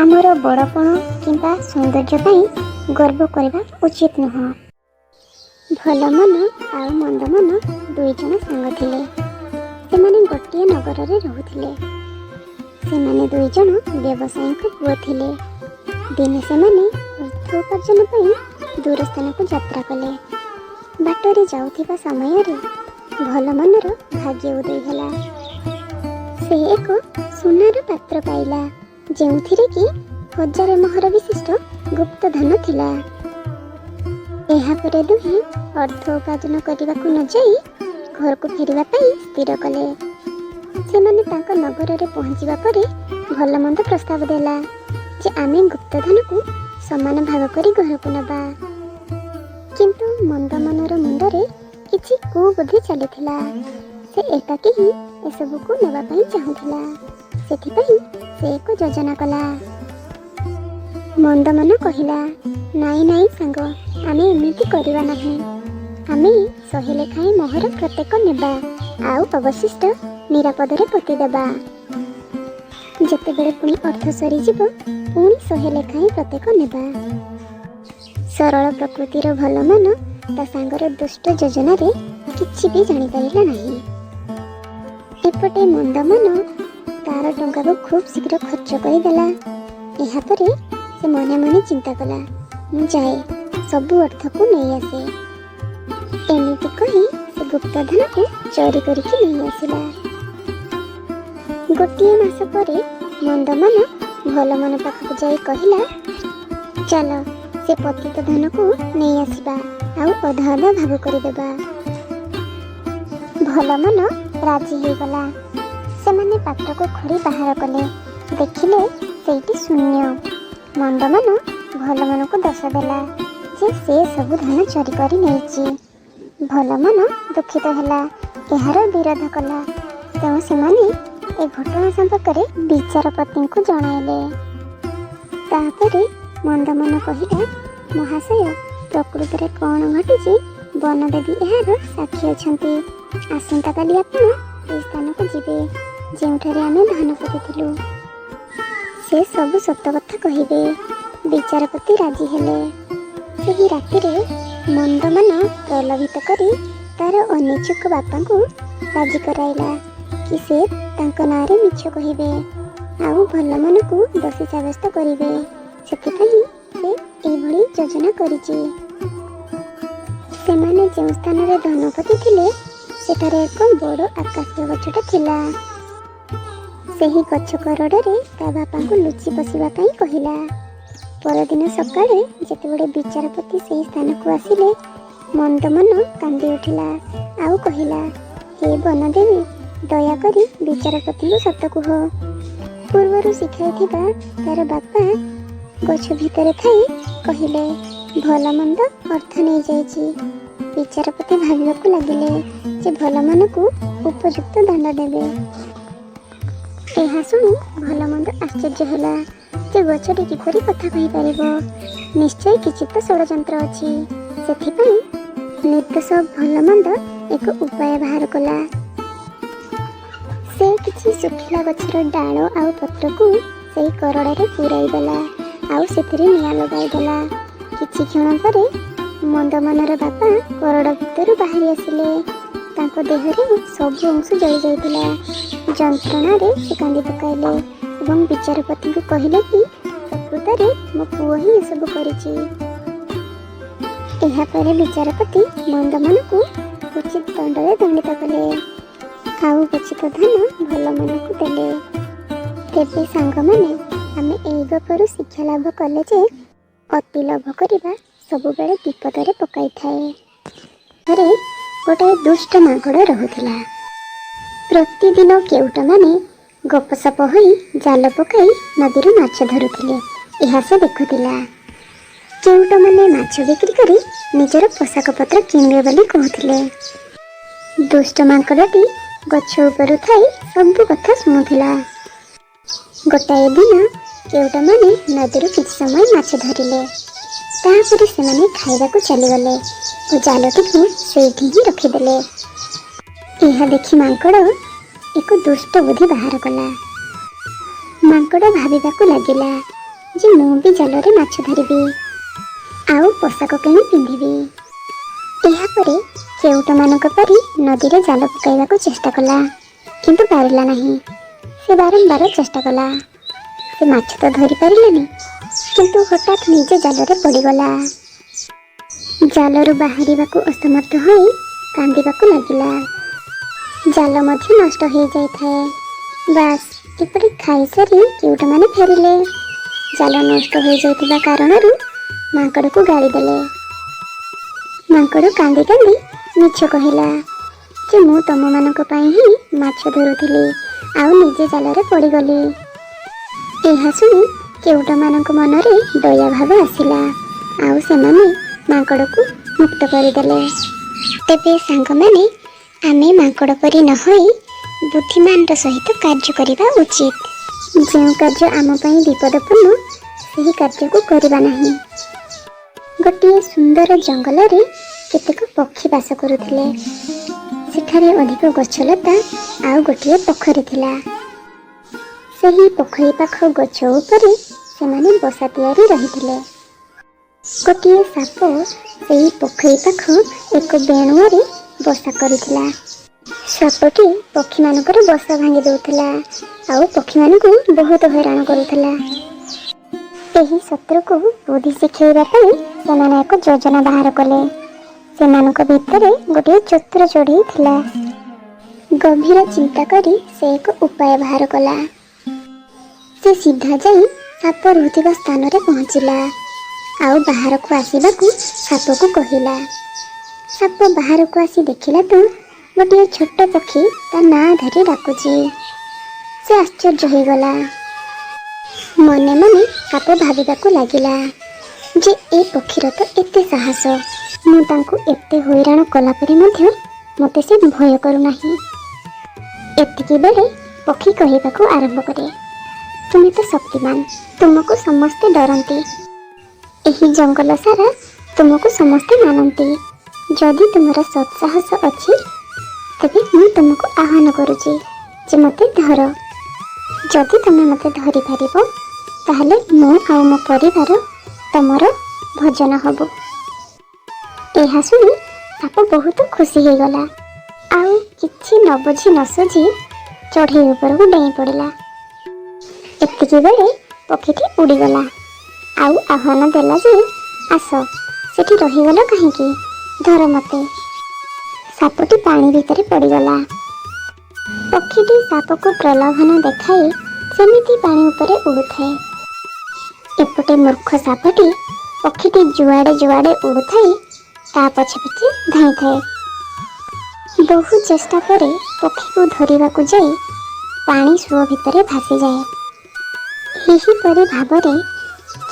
ଆମର ବଡ଼ପଣ କିମ୍ବା ସୌନ୍ଦର୍ଯ୍ୟ ପାଇଁ ଗର୍ବ କରିବା ଉଚିତ ନୁହଁ। ଭଲ ମନ ଆଉ ମନ୍ଦ ମନ ଦୁଇ ଜଣ ସାଙ୍ଗ ଥିଲେ। ସେମାନେ ଗୋଟିଏ ନଗରରେ ରହୁଥିଲେ। ସେମାନେ ଦୁଇ ଜଣ ବ୍ୟବସାୟୀଙ୍କ ପୁଅ ଥିଲେ। ଦିନେ ସେମାନେ ଅର୍ଥ ଉପାର୍ଜନ ପାଇଁ ଦୂର ସ୍ଥାନକୁ ଯାତ୍ରା କଲେ। ବାଟରେ ଯାଉଥିବା ସମୟରେ ଭଲ ମନର ଭାଗ୍ୟ ଉଦୟ ହେଲା। ସେ ଏକ ସୁନାର ପାତ୍ର ପାଇଲା, ଯେଉଁଥିରେ କି 1000 ମୋହର ବିଶିଷ୍ଟ ଗୁପ୍ତଧନ ଥିଲା। ଏହାପରେ ଦୁହେଁ ଅର୍ଥ ଉପାର୍ଜନ କରିବାକୁ ନ ଯାଇ ଘରକୁ ଫେରିବା ପାଇଁ ସ୍ଥିର କଲେ। ସେମାନେ ତାଙ୍କ ନଗରରେ ପହଞ୍ଚିବା ପରେ ଭଲ ମନ୍ଦ ପ୍ରସ୍ତାବ ଦେଲା ଯେ ଆମେ ଗୁପ୍ତଧନକୁ ସମାନ ଭାଗ କରି ଘରକୁ ନେବା। କିନ୍ତୁ ମନ୍ଦ ମନର ମୁଣ୍ଡରେ କିଛି କୁବୁଦ୍ଧି ଚାଲିଥିଲା। ସେ ଏକାକୀ ହିଁ ଏସବୁକୁ ନେବା ପାଇଁ ଚାହୁଁଥିଲା। ସେଥିପାଇଁ ସେ ଏକ ଯୋଜନା କଲା। ମନ୍ଦ ମନ କହିଲା, ନାଇଁ ନାଇଁ ସାଙ୍ଗ, ଆମେ ଏମିତି କରିବା ନାହିଁ। ଆମେ 100 ଲେଖାଏଁ ମୋହର ପ୍ରତ୍ୟେକ ନେବା, ଆଉ ଅବଶିଷ୍ଟ ନିରାପଦରେ ପୋତିଦେବା। ଯେତେବେଳେ ପୁଣି ଅର୍ଥ ସରିଯିବ, ପୁଣି 100 ଲେଖାଏଁ ପ୍ରତ୍ୟେକ ନେବା। ସରଳ ପ୍ରକୃତିର ଭଲ ମନ ତା ସାଙ୍ଗର ଦୁଷ୍ଟ ଯୋଜନାରେ କିଛି ବି ଜାଣିପାରିଲା ନାହିଁ। ଏପଟେ ମନ୍ଦ ମନ ତାର ଟଙ୍କାକୁ ଖୁବ୍ ଶୀଘ୍ର ଖର୍ଚ୍ଚ କରିଦେଲା। ଏହାପରେ ସେ ମନେ ମନେ ଚିନ୍ତା କଲା, ମୁଁ ଯାଏ ସବୁ ଅର୍ଥକୁ ନେଇ ଆସେ। ଏମିତି କହି ସେ ଗୁପ୍ତଧନକୁ ଚୋରି କରିକି ନେଇ ଆସିଲା। ଗୋଟିଏ ମାସ ପରେ ମନ୍ଦ ମନ ଭଲ ମନ ପାଖକୁ ଯାଇ କହିଲା, ଚାଲ ସେ ପତିତ ଧନକୁ ନେଇ ଆସିବା, ଆଉ ଅଧା ଅଧା ଭାଗ କରିଦେବା। ଭଲ ମନ ରାଜି ହେଇଗଲା। ସେମାନେ ପାତ୍ରକୁ ଖୋଳି ବାହାର କଲେ। ଦେଖିଲେ ସେଇଠି ଶୂନ୍ୟ। ମନ୍ଦ ମନ ଭଲ ମନକୁ ଦୋଷ ଦେଲା ଯେ ସେ ସବୁ ଧନ ଚୋରି କରି ନେଇଛି। ଭଲ ମନ ଦୁଃଖିତ ହେଲା, ଏହାର ବିରୋଧ କଲା। ତେଣୁ ସେମାନେ ଏ ଘଟଣା ସମ୍ପର୍କରେ ବିଚାରପତିଙ୍କୁ ଜଣାଇଲେ। ତାପରେ ମନ୍ଦ ମନ କହିଲା, ମହାଶୟ, ପ୍ରକୃତରେ କ'ଣ ଘଟିଛି ବନଦେବୀ ଏହାର ସାକ୍ଷୀ ଅଛନ୍ତି। ଆସନ୍ତାକାଲି ଆପଣ ଏହି ସ୍ଥାନକୁ ଯିବେ ଯେଉଁଠାରେ ଆମେ ଧନ ପୋତିଥିଲୁ। ସେ ସବୁ ସତ କଥା କହିବେ। ବିଚାରପତି ରାଜି ହେଲେ। ସେହି ରାତିରେ ମନ୍ଦ ମନ ପ୍ରଲୋଭିତ କରି ତାର ଅନିଚ୍ଛୁକ ବାପାଙ୍କୁ ରାଜି କରାଇଲା। कि ସେ ତାଙ୍କ ନାଁରେ ମିଛ କହିବେ ଆଉ ଭଲ ମନକୁ ଦୋଷୀ ସାବ୍ୟସ୍ତ କରିବେ। ସେଥିପାଇଁ ସେ ଏଇଭଳି ଯୋଜନା କରିଛି। ସେମାନେ ଯେଉଁ ସ୍ଥାନରେ ଧନପତି ଥିଲେ ସେଠାରେ ଏକ ବଡ଼ ଆକାଶୀୟ ଗଛଟା ଥିଲା। ସେହି ଗଛ କରଡ଼ରେ ତା ବାପାଙ୍କୁ ଲୁଚି ବସିବା ପାଇଁ କହିଲା। ପରଦିନ ସକାଳେ ଯେତେବେଳେ ବିଚାରପତି ସେହି ସ୍ଥାନକୁ ଆସିଲେ, ମନ୍ଦମନ କାନ୍ଦି ଉଠିଲା ଆଉ କହିଲା, ହେ ବନଦେବୀ, ଦୟାକରି ବିଚାରପତିଙ୍କୁ ସତ କୁହ। ପୂର୍ବରୁ ଶିଖାଇଥିବା ତାର ବାପା ଗଛ ଭିତରେ ଥାଇ କହିଲେ, ଭଲ ମନ୍ଦ ଅର୍ଥ ନେଇଯାଇଛି। ବିଚାରପତି ଭାବିବାକୁ ଲାଗିଲେ ଯେ ଭଲ ମନକୁ ଉପଯୁକ୍ତ ଦଣ୍ଡ ଦେବେ। ଏହା ଶୁଣି ଭଲ ମନ୍ଦ ଆଶ୍ଚର୍ଯ୍ୟ ହେଲା ଯେ ଗଛଟି କିପରି କଥା କହିପାରିବ। ନିଶ୍ଚୟ କିଛି ତ ଷଡ଼ଯନ୍ତ୍ର ଅଛି। ସେଥିପାଇଁ ନିର୍ଦ୍ଦୋଷ ଭଲ ମନ୍ଦ ଏକ ଉପାୟ ବାହାର କଲା। ସେ କିଛି ଶୁଖିଲା ଗଛର ଡାଳ ଆଉ ପତ୍ରକୁ ସେହି କରଡ଼ରେ ପୂରାଇ ଦେଲା ଆଉ ସେଥିରେ ନିଆଁ ଲଗାଇ ଦେଲା। କିଛି କ୍ଷଣ ପରେ ମନ୍ଦମନର ବାପା କରଡ଼ ଭିତରୁ ବାହାରି ଆସିଲେ। ତାଙ୍କ ଦେହରେ ସବୁ ଅଂଶ ଜଳି ଯାଇଥିଲା। ଯନ୍ତ୍ରଣାରେ ସେ କାନ୍ଦି ପକାଇଲେ ଏବଂ ବିଚାରପତିଙ୍କୁ କହିଲେ କି ପ୍ରକୃତରେ ମୋ ପୁଅ ହିଁ ଏସବୁ କରିଛି। ଏହାପରେ ବିଚାରପତି ମନ୍ଦମନକୁ ଉଚିତ ଦଣ୍ଡରେ ଦଣ୍ଡିତ କଲେ ଆଉ ଉଚିତ ଧନ ଭଲ ମନକୁ ଦେଲେ। ତେବେ ସାଙ୍ଗମାନେ, ଆମେ ଏହି ଗପରୁ ଶିକ୍ଷା ଲାଭ କଲେ ଯେ ଅତି ଲୋଭ କରିବା ସବୁବେଳେ ବିପଦରେ ପକାଇଥାଏ। ଥରେ ଗୋଟାଏ ଦୁଷ୍ଟ ମାଙ୍କଡ଼ ରହୁଥିଲା। ପ୍ରତିଦିନ କେଉଟମାନେ ଗପସପ ହୋଇ ଜାଲ ପକାଇ ନଦୀରୁ ମାଛ ଧରୁଥିଲେ। ଏହା ସେ ଦେଖୁଥିଲା। କେଉଟମାନେ ମାଛ ବିକ୍ରି କରି ନିଜର ପୋଷାକ ପତ୍ର କିଣିବେ ବୋଲି କହୁଥିଲେ। ଦୁଷ୍ଟ ମାଙ୍କଡ଼ଟି ଗଛ ଉପରୁ ଥାଇ ସବୁ କଥା ଶୁଣୁଥିଲା। ଗୋଟାଏ ଦିନ କେଉଟମାନେ ନଦୀରୁ କିଛି ସମୟ ମାଛ ଧରିଲେ। ତାପରେ ସେମାନେ ଖାଇବାକୁ ଚାଲିଗଲେ ଓ ଜାଲଟିକୁ ସେଇଠି ହିଁ ରଖିଦେଲେ। ଏହା ଦେଖି ମାଙ୍କଡ଼ ଏକ ଦୁଷ୍ଟ ବୁଦ୍ଧି ବାହାର କଲା। ମାଙ୍କଡ଼ ଭାବିବାକୁ ଲାଗିଲା ଯେ ମୁଁ ବି ଜାଲରେ ମାଛ ଧରିବି ଆଉ ପୋଷାକ କିଣି ପିନ୍ଧିବି। ଏହାପରେ କେଉଟମାନଙ୍କ ପରି ନଦୀରେ ଜାଲ ପକାଇବାକୁ ଚେଷ୍ଟା କଲା, କିନ୍ତୁ ପାରିଲା ନାହିଁ। ସେ ବାରମ୍ବାର ଚେଷ୍ଟା କଲା। ସେ ମାଛ ତ ଧରି ପାରିଲାନି, କିନ୍ତୁ ହଠାତ୍ ନିଜେ ଜାଲରେ ପଡ଼ିଗଲା। ଜାଲରୁ ବାହାରିବାକୁ ଅସମର୍ଥ ହୋଇ କାନ୍ଦିବାକୁ ଲାଗିଲା। ଜାଲ ମଧ୍ୟ ନଷ୍ଟ ହୋଇଯାଇଥାଏ। ବାସ୍ ଏପରି ଖାଇସାରି କେଉଟମାନେ ଫେରିଲେ। ଜାଲ ନଷ୍ଟ ହୋଇଯାଇଥିବା କାରଣରୁ ମାଙ୍କଡ଼କୁ ଗାଳି ଦେଲେ। ମାଙ୍କଡ଼ କାନ୍ଦି କାନ୍ଦି ମିଛ କହିଲା ଯେ ମୁଁ ତମମାନଙ୍କ ପାଇଁ ହିଁ ମାଛ ଧରୁଥିଲି ଆଉ ନିଜେ ଜାଲରେ ପଡ଼ିଗଲି। ଏହା ଶୁଣି କେଉଟମାନଙ୍କ ମନରେ ଦୟା ଭାବ ଆସିଲା ଆଉ ସେମାନେ ମାଙ୍କଡ଼କୁ ମୁକ୍ତ କରିଦେଲେ। ତେବେ ସାଙ୍ଗମାନେ, ଆମେ ମାଙ୍କଡ଼ ପରି ନ ହୋଇ ବୁଦ୍ଧିମାନର ସହିତ କାର୍ଯ୍ୟ କରିବା ଉଚିତ। ଯେଉଁ କାର୍ଯ୍ୟ ଆମ ପାଇଁ ବିପଦପୂର୍ଣ୍ଣ ସେହି କାର୍ଯ୍ୟକୁ କରିବା ନାହିଁ। ଗୋଟିଏ ସୁନ୍ଦର ଜଙ୍ଗଲରେ କେତେକ ପକ୍ଷୀ ବାସ କରୁଥିଲେ। ସେଠାରେ ଅଧିକ ଗଛଲତା ଆଉ ଗୋଟିଏ ପୋଖରୀ ଥିଲା। ସେହି ପୋଖରୀ ପାଖ ଗଛ ଉପରେ ସେମାନେ ବସା ତିଆରି ରହିଥିଲେ। ଗୋଟିଏ ସାପ ସେହି ପୋଖରୀ ପାଖ ଏକ ବେଣୁଆରେ ବସା କରିଥିଲା। ସାପଟି ପକ୍ଷୀମାନଙ୍କର ବସା ଭାଙ୍ଗି ଦେଉଥିଲା ଆଉ ପକ୍ଷୀମାନଙ୍କୁ ବହୁତ ହଇରାଣ କରୁଥିଲା। ଏହି ଶତ୍ରୁକୁ ବୁଦ୍ଧି ଶିଖାଇବା ପାଇଁ ସେମାନେ ଏକ ଯୋଜନା ବାହାର କଲେ। ସେମାନଙ୍କ ଭିତରେ ଗୋଟିଏ ଚତୁର ଚଢ଼େଇ ଥିଲା। ଗଭୀର ଚିନ୍ତା କରି ସେ ଏକ ଉପାୟ ବାହାର କଲା। ସେ ସିଧା ଯାଇ ସାପ ରହୁଥିବା ସ୍ଥାନରେ ପହଞ୍ଚିଲା ଆଉ ବାହାରକୁ ଆସିବାକୁ ସାପକୁ କହିଲା। ସାପ ବାହାରକୁ ଆସି ଦେଖିଲା ତ ଗୋଟିଏ ଛୋଟ ପକ୍ଷୀ ତା ନାଁ ଧରି ଡାକୁଛି। ସେ ଆଶ୍ଚର୍ଯ୍ୟ ହୋଇଗଲା। ମନେ ମନେ ସାପ ଭାବିବାକୁ ଲାଗିଲା ଯେ ଏ ପକ୍ଷୀର ତ ଏତେ ସାହସ, ମୁଁ ତାଙ୍କୁ ଏତେ ହଇରାଣ କଲା ପରେ ମଧ୍ୟ ମୋତେ ସେ ଭୟ କରୁନାହିଁ। ଏତିକି ବେଳେ ପକ୍ଷୀ କହିବାକୁ ଆରମ୍ଭ କରେ, ତୁମେ ତ ଶକ୍ତିମାନ, ତୁମକୁ ସମସ୍ତେ ଡରନ୍ତି। ଏହି ଜଙ୍ଗଲ ସାରା ତୁମକୁ ସମସ୍ତେ ମାନନ୍ତି। ଯଦି ତୁମର ସତ୍ସାହସ ଅଛି ତେବେ ମୁଁ ତୁମକୁ ଆହ୍ୱାନ କରୁଛି ଯେ ମୋତେ ଧର। ଯଦି ତୁମେ ମୋତେ ଧରିପାରିବ ତାହେଲେ ମୁଁ ଆଉ ମୋ ପରିବାର ତମର ଭୋଜନ ହବ। ଏହା ଶୁଣି ସାପ ବହୁତ ଖୁସି ହୋଇଗଲା ଆଉ କିଛି ନ ବୁଝି ନ ସୁଝି ଚଢ଼େଇ ଉପରକୁ ଡେଇଁ ପଡ଼ିଲା। ଏତିକି ବେଳେ ପକ୍ଷୀଟି ଉଡ଼ିଗଲା ଆଉ ଆହ୍ୱାନ ଦେଲା ଯେ, ଆସ, ସେଠି ରହିଗଲ କାହିଁକି, ଧର ମୋତେ। ସାପଟି ପାଣି ଭିତରେ ପଡ଼ିଗଲା। ପକ୍ଷୀଟି ସାପକୁ ପ୍ରଲୋଭନ ଦେଖାଇ ସେମିତି ପାଣି ଉପରେ ଉଡ଼ୁଥାଏ। ଏପଟେ ମୂର୍ଖ ସାପଟି ପକ୍ଷୀଟି ଯୁଆଡ଼େ ଯୁଆଡ଼େ ଉଡ଼ୁଥାଏ ତା ପଛେ ପଛେ ଧାଇଁଥାଏ। ବହୁ ଚେଷ୍ଟା ପରେ ପକ୍ଷୀକୁ ଧରିବାକୁ ଯାଇ ପାଣି ସୁଅ ଭିତରେ ଭାସିଯାଏ। ଏହିପରି ଭାବରେ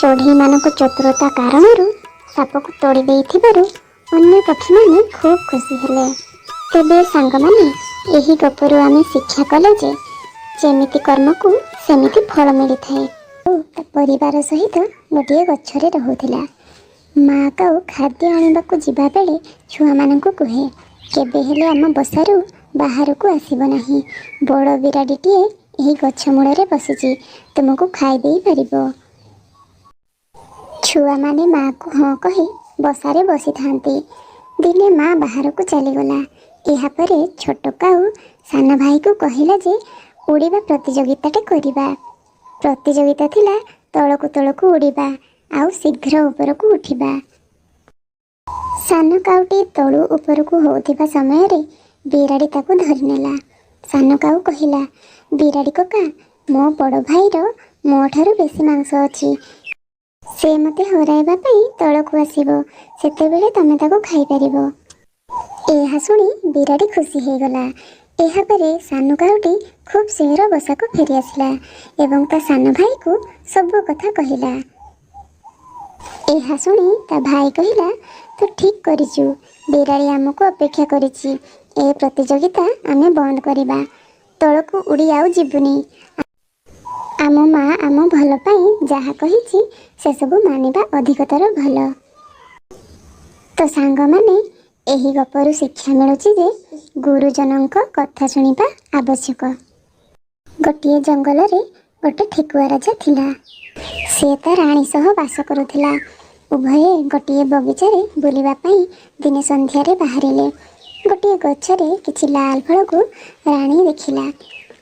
ଚଢ଼େଇମାନଙ୍କ ଚତୁରତା କାରଣରୁ ସାପକୁ ତଡ଼ି ଦେଇଥିବାରୁ ଅନ୍ୟ ପକ୍ଷୀମାନେ ଖୁବ୍ ଖୁସି ହେଲେ। ତେବେ ସାଙ୍ଗମାନେ, ଏହି ଗପରୁ ଆମେ ଶିକ୍ଷା କଲେ ଯେ ଯେମିତି କର୍ମକୁ ସେମିତି ଫଳ ମିଳିଥାଏ। ତା ପରିବାର ସହିତ ଗୋଟିଏ ଗଛରେ ରହୁଥିଲା। ମା କାଉ ଖାଦ୍ୟ ଆଣିବାକୁ ଯିବା ବେଳେ ଛୁଆମାନଙ୍କୁ କୁହେ, କେବେ ହେଲେ ଆମ ବସାରୁ ବାହାରକୁ ଆସିବ ନାହିଁ। ବଡ଼ ବିରାଡ଼ିଟିଏ ଏହି ଗଛ ମୂଳରେ ବସିଛି, ତୁମକୁ ଖାଇଦେଇ ପାରିବ। ଛୁଆମାନେ ମାଆକୁ ହଁ କହି ବସାରେ ବସିଥାନ୍ତି। ଦିନେ ମା ବାହାରକୁ ଚାଲିଗଲା। ଏହାପରେ ଛୋଟ କାଉ ସାନ ଭାଇକୁ କହିଲା ଯେ ଉଡ଼ିବା ପ୍ରତିଯୋଗିତାଟେ କରିବା। ପ୍ରତିଯୋଗିତା ଥିଲା ତଳକୁ ତଳକୁ ଉଡ଼ିବା ଆଉ ଶୀଘ୍ର ଉପରକୁ ଉଠିବା। ସାନ କାଉଟି ତଳୁ ଉପରକୁ ହେଉଥିବା ସମୟରେ ବିରାଡ଼ି ତାକୁ ଧରିନେଲା। ସାନ କାଉ କହିଲା, ବିରାଡ଼ି କକା, ମୋ ବଡ଼ ଭାଇର ମୋ ଠାରୁ ବେଶୀ ମାଂସ ଅଛି। ସେ ମୋତେ ହରାଇବା ପାଇଁ ତଳକୁ ଆସିବ, ସେତେବେଳେ ତମେ ତାକୁ ଖାଇପାରିବ। ଏହା ଶୁଣି ବିରାଡ଼ି ଖୁସି ହେଇଗଲା। ଏହାପରେ ସାନ କାଉଟି ଖୁବ୍ ଶୀଘ୍ର ବସାକୁ ଫେରି ଆସିଲା ଏବଂ ତା ସାନ ଭାଇକୁ ସବୁ କଥା କହିଲା। ଏହା ଶୁଣି ତା ଭାଇ କହିଲା, ତୁ ଠିକ୍ କରିଛୁ, ବିରାଡ଼ି ଆମକୁ ଅପେକ୍ଷା କରିଛି। ଏ ପ୍ରତିଯୋଗିତା ଆମେ ବନ୍ଦ କରିବା। ତଳକୁ ଉଡ଼ି ଆଉ ଯିବୁନି। ଆମ ମା ଆମ ଭଲ ପାଇଁ ଯାହା କହିଛି ସେସବୁ ମାନିବା ଅଧିକତର ଭଲ। ତ ସାଙ୍ଗମାନେ, ଏହି ଗପରୁ ଶିକ୍ଷା ମିଳୁଛି ଯେ ଗୁରୁଜନଙ୍କ କଥା ଶୁଣିବା ଆବଶ୍ୟକ। ଗୋଟିଏ ଜଙ୍ଗଲରେ ଗୋଟେ ଠେକୁଆ ରାଜା ଥିଲା। ସେ ତା ରାଣୀ ସହ ବାସ କରୁଥିଲା। ଉଭୟେ ଗୋଟିଏ ବଗିଚାରେ ବୁଲିବା ପାଇଁ ଦିନେ ସନ୍ଧ୍ୟାରେ ବାହାରିଲେ। ଗୋଟିଏ ଗଛରେ କିଛି ଲାଲ ଫଳକୁ ରାଣୀ ଦେଖିଲା।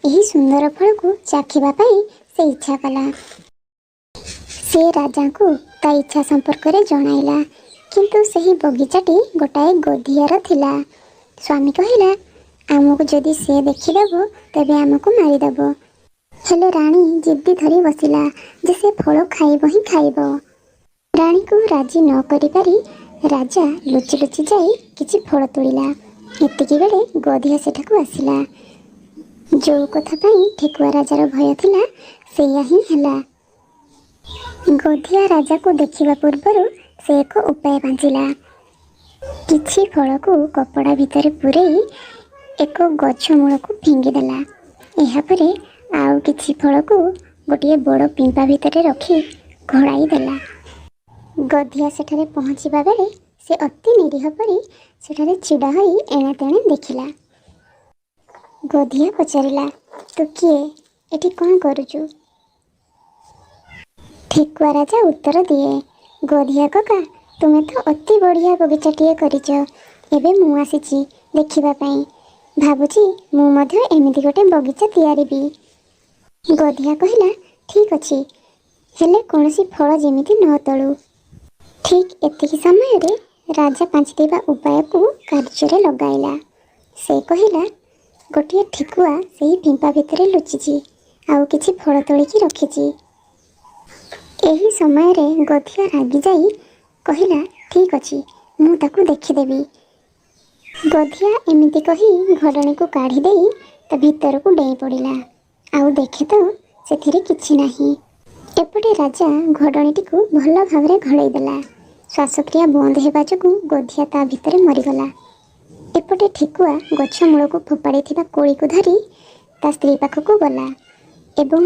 ଏହି ସୁନ୍ଦର ଫଳକୁ ଚାଖିବା ପାଇଁ ସେ ଇଚ୍ଛା କଲା। ସେ ରାଜାଙ୍କୁ ତା ଇଚ୍ଛା ସମ୍ପର୍କରେ ଜଣାଇଲା। କିନ୍ତୁ ସେହି ବଗିଚାଟି ଗୋଟାଏ ଗୋଧିଆର ଥିଲା। ସ୍ୱାମୀ କହିଲା, ଆମକୁ ଯଦି ସେ ଦେଖିଦେବ ତେବେ ଆମକୁ ମାରିଦେବ। ହେଲେ ରାଣୀ ଜିଦ୍ଦି ଧରି ବସିଲା ଯେ ସେ ଫଳ ଖାଇବ ହିଁ ଖାଇବ। ରାଣୀକୁ ରାଜି ନ କରିପାରି ରାଜା ଲୁଚି ଲୁଚି ଯାଇ କିଛି ଫଳ ତୋଳିଲା। ଏତିକି ବେଳେ ଗୋଧିଆ ସେଠାକୁ ଆସିଲା। ଯେଉଁ କଥା ପାଇଁ ଠେକୁଆ ରାଜାର ଭୟ ଥିଲା ସେଇଆ ହିଁ ହେଲା। ଗୋଧିଆ ରାଜାକୁ ଦେଖିବା ପୂର୍ବରୁ ସେ ଏକ ଉପାୟ ପାଞ୍ଚିଲା। କିଛି ଫଳକୁ କପଡ଼ା ଭିତରେ ପୂରେଇ ଏକ ଗଛ ମୂଳକୁ ଫିଙ୍ଗିଦେଲା। ଏହାପରେ ଆଉ କିଛି ଫଳକୁ ଗୋଟିଏ ବଡ଼ ପିମ୍ପା ଭିତରେ ରଖି ଘୋଡ଼ାଇ ଦେଲା। ଗୋଧିଆ ସେଠାରେ ପହଞ୍ଚିବା ବେଳେ ସେ ଅତି ନିରୀହ ପରି ସେଠାରେ ଛିଡ଼ା ହୋଇ ଏଣେ ତେଣେ ଦେଖିଲା। ଗୋଧିଆ ପଚାରିଲା, ତୁ କିଏ? ଏଠି କ'ଣ କରୁଛୁ? ଠେକୁଆ ରାଜା ଉତ୍ତର ଦିଏ, ଗୋଧିଆ କକା, ତୁମେ ତ ଅତି ବଢ଼ିଆ ବଗିଚାଟିଏ କରିଛ। ଏବେ ମୁଁ ଆସିଛି ଦେଖିବା ପାଇଁ। ଭାବୁଛି ମୁଁ ମଧ୍ୟ ଏମିତି ଗୋଟେ ବଗିଚା ତିଆରିବି। ଗୋଧିଆ କହିଲା, ଠିକ୍ ଅଛି, ହେଲେ କୌଣସି ଫଳ ଯେମିତି ନ ତୋଳୁ। ଠିକ୍ ଏତିକି ସମୟରେ ରାଜା ପାଞ୍ଚିଥିବା ଉପାୟକୁ କାର୍ଯ୍ୟରେ ଲଗାଇଲା। ସେ କହିଲା, ଗୋଟିଏ ଠେକୁଆ ସେହି ପିମ୍ପା ଭିତରେ ଲୁଚିଛି, ଆଉ କିଛି ଫଳ ତୋଳିକି ରଖିଛି। ଏହି ସମୟରେ ଗୋଧିଆ ରାଗିଯାଇ କହିଲା, ଠିକ୍ ଅଛି, ମୁଁ ତାକୁ ଦେଖିଦେବି। ଗୋଧିଆ ଏମିତି କହି ଘୋଡ଼ଣିକୁ କାଢ଼ି ଦେଇ ତା ଭିତରକୁ ଡେଇଁ ପଡ଼ିଲା। ଆଉ ଦେଖେ ତ ସେଥିରେ କିଛି ନାହିଁ। ଏପଟେ ରାଜା ଘୋଡ଼ଣିଟିକୁ ଭଲ ଭାବରେ ଘୋଡ଼େଇ ଦେଲା। ଶ୍ୱାସକ୍ରିୟା ବନ୍ଦ ହେବା ଯୋଗୁଁ ଗୋଧିଆ ତା ଭିତରେ ମରିଗଲା। ଏପଟେ ଠେକୁଆ ଗଛ ମୂଳକୁ ଫୋପାଡ଼ିଥିବା କୋଳିକୁ ଧରି ତା ସ୍ତ୍ରୀ ପାଖକୁ ଗଲା ଏବଂ